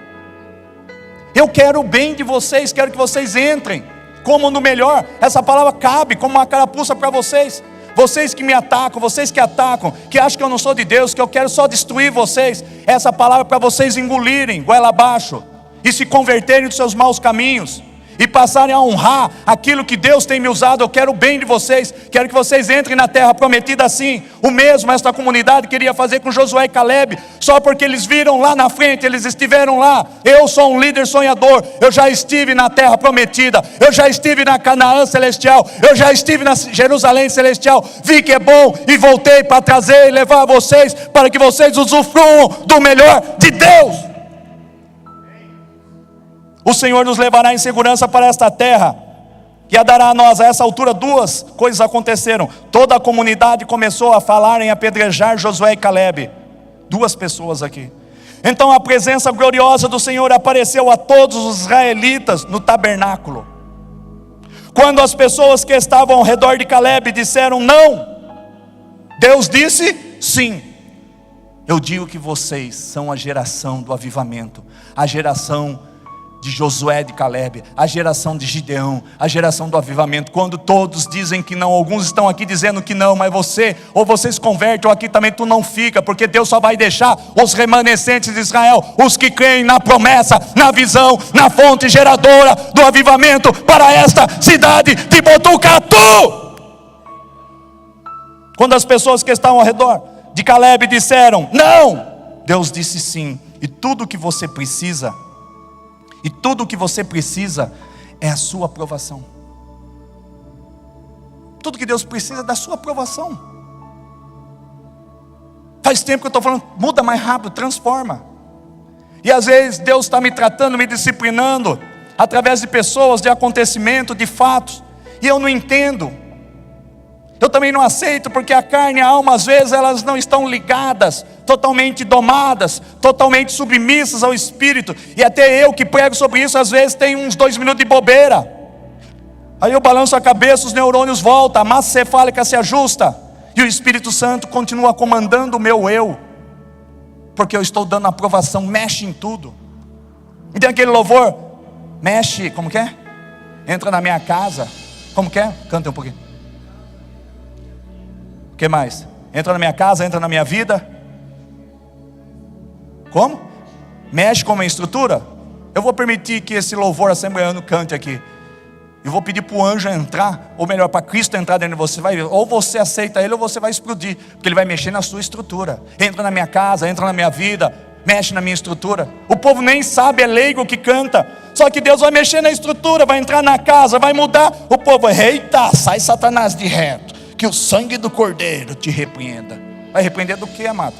Eu quero o bem de vocês, quero que vocês entrem como no melhor. Essa palavra cabe como uma carapuça para vocês. Vocês que me atacam, vocês que atacam, que acham que eu não sou de Deus, que eu quero só destruir vocês. Essa palavra é para vocês engolirem goela abaixo e se converterem dos seus maus caminhos e passarem a honrar aquilo que Deus tem me usado. Eu quero o bem de vocês, quero que vocês entrem na terra prometida assim. O mesmo esta comunidade queria fazer com Josué e Caleb, só porque eles viram lá na frente, eles estiveram lá. Eu sou um líder sonhador, eu já estive na terra prometida, eu já estive na Canaã celestial, eu já estive na Jerusalém celestial, vi que é bom e voltei para trazer e levar a vocês, para que vocês usufruam do melhor de Deus. O Senhor nos levará em segurança para esta terra, e a dará a nós. A essa altura duas coisas aconteceram. Toda a comunidade começou a falar em apedrejar Josué e Caleb. Duas pessoas aqui. Então a presença gloriosa do Senhor apareceu a todos os israelitas no tabernáculo. Quando as pessoas que estavam ao redor de Caleb disseram não, Deus disse sim. Eu digo que vocês são a geração do avivamento, a geração de Josué, de Caleb, a geração de Gideão, a geração do avivamento. Quando todos dizem que não, alguns estão aqui dizendo que não, mas você, ou você se converte, ou aqui também tu não fica, porque Deus só vai deixar os remanescentes de Israel, os que creem na promessa, na visão, na fonte geradora do avivamento, para esta cidade de Botucatu. Quando as pessoas que estavam ao redor de Caleb disseram não, Deus disse sim. E tudo o que você precisa, é a sua aprovação. Tudo que Deus precisa é da sua aprovação. Faz tempo que eu estou falando, muda mais rápido, transforma. E às vezes Deus está me tratando, me disciplinando, através de pessoas, de acontecimento, de fatos, e eu não entendo. Eu também não aceito, porque a carne e a alma, às vezes, elas não estão ligadas, totalmente domadas, totalmente submissas ao Espírito. E até eu que prego sobre isso, às vezes tem uns 2 minutos de bobeira. Aí eu balanço a cabeça, os neurônios voltam, a massa cefálica se ajusta, e o Espírito Santo continua comandando o meu eu, porque eu estou dando aprovação. Mexe em tudo. E tem aquele louvor, mexe, como que é? Entra na minha casa, como que é? Canta um pouquinho. O que mais? Entra na minha casa, entra na minha vida. Como? Mexe com a minha estrutura. Eu vou permitir que esse louvor assembleano cante aqui. Eu vou pedir para o anjo entrar, ou melhor, para Cristo entrar dentro de você. Vai ver, ou você aceita ele, ou você vai explodir, porque ele vai mexer na sua estrutura. Entra na minha casa, entra na minha vida, mexe na minha estrutura. O povo nem sabe, é leigo que canta. Só que Deus vai mexer na estrutura, vai entrar na casa, vai mudar. O povo, eita, sai Satanás de reto, que o sangue do Cordeiro te repreenda. Vai repreender do que, amado?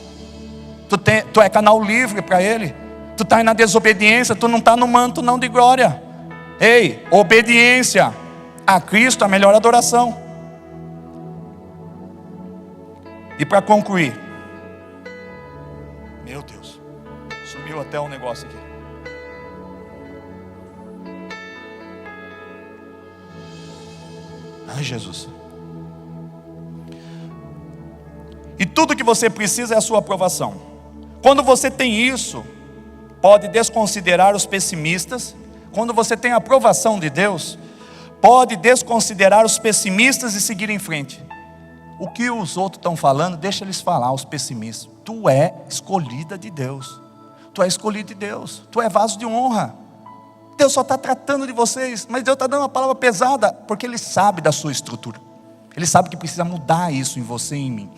Tu é canal livre para ele. Tu está na desobediência, tu não está no manto não de glória. Ei, obediência a Cristo, a melhor adoração. E para concluir, meu Deus, sumiu até um negócio aqui. Ai, Jesus. E tudo que você precisa é a sua aprovação. Quando você tem isso, pode desconsiderar os pessimistas. Quando você tem a aprovação de Deus, pode desconsiderar os pessimistas e seguir em frente. O que os outros estão falando, deixa eles falar, os pessimistas. Tu é escolhida de Deus. Tu é escolhido de Deus. Tu é vaso de honra. Deus só está tratando de vocês, mas Deus está dando uma palavra pesada, porque Ele sabe da sua estrutura. Ele sabe que precisa mudar isso em você e em mim.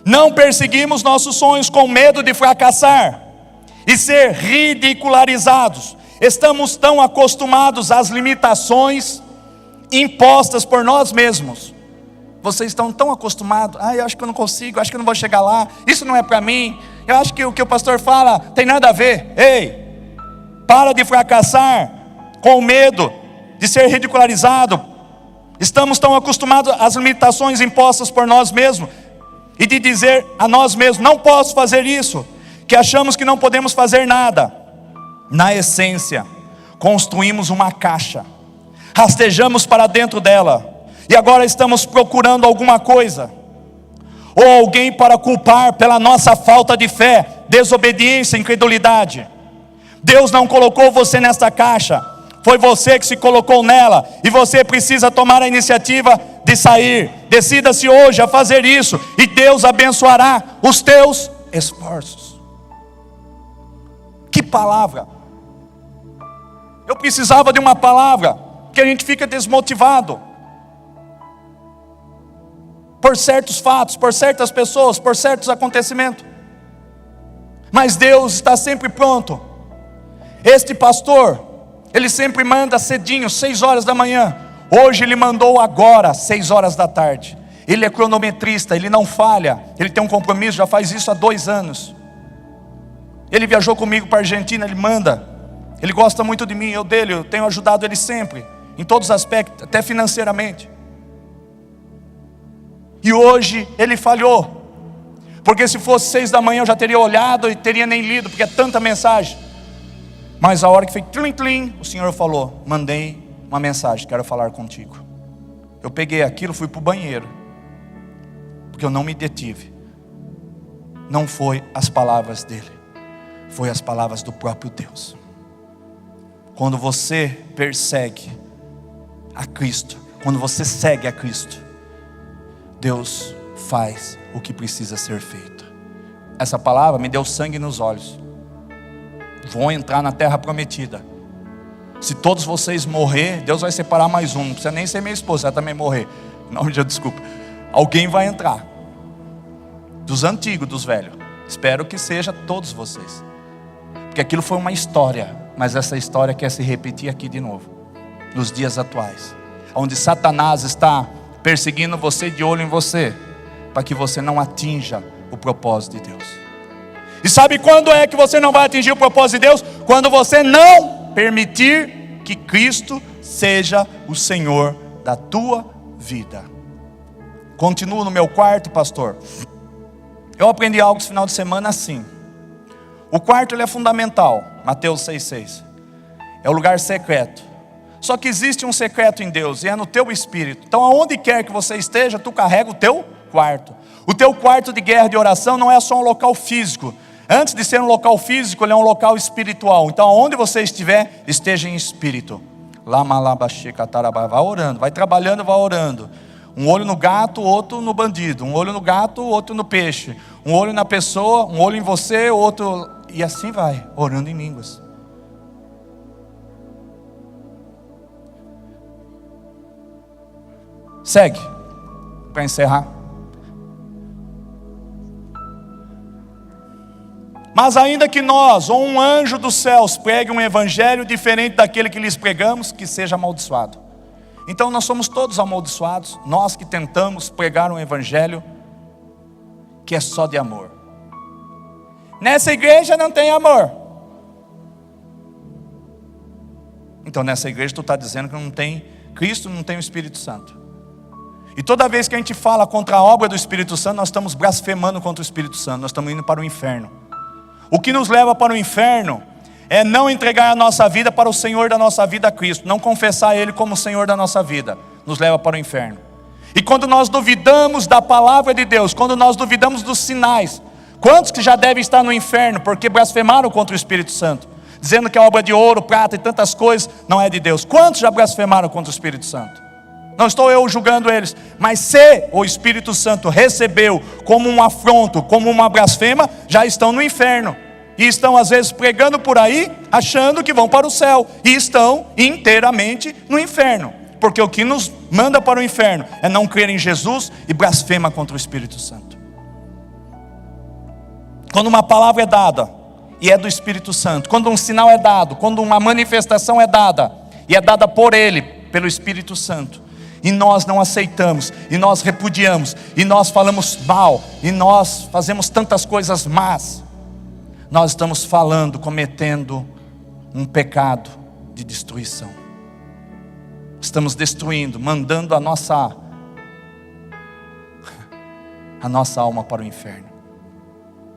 Não perseguimos nossos sonhos com medo de fracassar e ser ridicularizados. Estamos tão acostumados às limitações impostas por nós mesmos. Vocês estão tão acostumados. Eu acho que eu não consigo, eu acho que eu não vou chegar lá, isso não é para mim, eu acho que o que o pastor fala tem nada a ver. Ei, para de fracassar com medo de ser ridicularizado. Estamos tão acostumados às limitações impostas por nós mesmos, e de dizer a nós mesmos, não posso fazer isso, que achamos que não podemos fazer nada. Na essência, construímos uma caixa, rastejamos para dentro dela, e agora estamos procurando alguma coisa, ou alguém para culpar pela nossa falta de fé, desobediência, incredulidade. Deus não colocou você nesta caixa, foi você que se colocou nela, e você precisa tomar a iniciativa de sair. Decida-se hoje a fazer isso, e Deus abençoará os teus esforços. Que palavra! Eu precisava de uma palavra, que a gente fica desmotivado por certos fatos, por certas pessoas, por certos acontecimentos. Mas Deus está sempre pronto. Este pastor, ele sempre manda cedinho, 6 horas da manhã. Hoje ele mandou agora, 6 horas da tarde. Ele é cronometrista, ele não falha. Ele tem um compromisso, já faz isso há 2 anos. Ele viajou comigo para a Argentina, ele manda. Ele gosta muito de mim, eu dele, eu tenho ajudado ele sempre, em todos os aspectos, até financeiramente. E hoje ele falhou, porque se fosse 6 da manhã eu já teria olhado e teria nem lido, porque é tanta mensagem. Mas a hora que foi tlim tlim, o Senhor falou: mandei uma mensagem, quero falar contigo. Eu peguei aquilo, fui para o banheiro, porque eu não me detive. Não foi as palavras dele, foi as palavras do próprio Deus. Quando você persegue a Cristo, quando você segue a Cristo, Deus faz o que precisa ser feito. Essa palavra me deu sangue nos olhos. Vou entrar na terra prometida. Se todos vocês morrer, Deus vai separar mais um. Não precisa nem ser minha esposa, ela também morrer. Não, desculpa. Alguém vai entrar. Dos antigos, dos velhos. Espero que seja todos vocês. Porque aquilo foi uma história. Mas essa história quer se repetir aqui de novo. Nos dias atuais. Onde Satanás está perseguindo você, de olho em você, para que você não atinja o propósito de Deus. E sabe quando é que você não vai atingir o propósito de Deus? Quando você não permitir que Cristo seja o Senhor da tua vida. Continuo no meu quarto, pastor. Eu aprendi algo esse final de semana assim. O quarto ele é fundamental. Mateus 6,6. É o lugar secreto. Só que existe um secreto em Deus, e é no teu espírito. Então aonde quer que você esteja, tu carrega o teu quarto. O teu quarto de guerra, de oração, não é só um local físico. Antes de ser um local físico, ele é um local espiritual. Então aonde você estiver, esteja em espírito. Vai orando, vai trabalhando, vai orando. Um olho no gato, outro no bandido. Um olho no gato, outro no peixe. Um olho na pessoa, um olho em você, outro... E assim vai, orando em línguas. Segue, para encerrar. Mas ainda que nós, ou um anjo dos céus, pregue um evangelho diferente daquele que lhes pregamos, que seja amaldiçoado. Então nós somos todos amaldiçoados, nós que tentamos pregar um evangelho que é só de amor. Nessa igreja não tem amor. Então nessa igreja tu está dizendo que não tem Cristo, não tem o Espírito Santo. E toda vez que a gente fala contra a obra do Espírito Santo, nós estamos blasfemando contra o Espírito Santo, nós estamos indo para o inferno. O que nos leva para o inferno é não entregar a nossa vida para o Senhor da nossa vida, Cristo. Não confessar Ele como o Senhor da nossa vida, nos leva para o inferno. E quando nós duvidamos da palavra de Deus, quando nós duvidamos dos sinais, quantos que já devem estar no inferno porque blasfemaram contra o Espírito Santo, dizendo que a obra de ouro, prata e tantas coisas não é de Deus? Quantos já blasfemaram contra o Espírito Santo? Não estou eu julgando eles, mas se o Espírito Santo recebeu como um afronto, como uma blasfema, já estão no inferno. E estão às vezes pregando por aí, achando que vão para o céu, e estão inteiramente no inferno. Porque o que nos manda para o inferno é não crer em Jesus e blasfema contra o Espírito Santo. Quando uma palavra é dada e é do Espírito Santo, quando um sinal é dado, quando uma manifestação é dada e é dada por Ele, pelo Espírito Santo, e nós não aceitamos, e nós repudiamos, e nós falamos mal, e nós fazemos tantas coisas más, nós estamos falando, cometendo um pecado de destruição. Estamos destruindo, mandando a nossa alma para o inferno.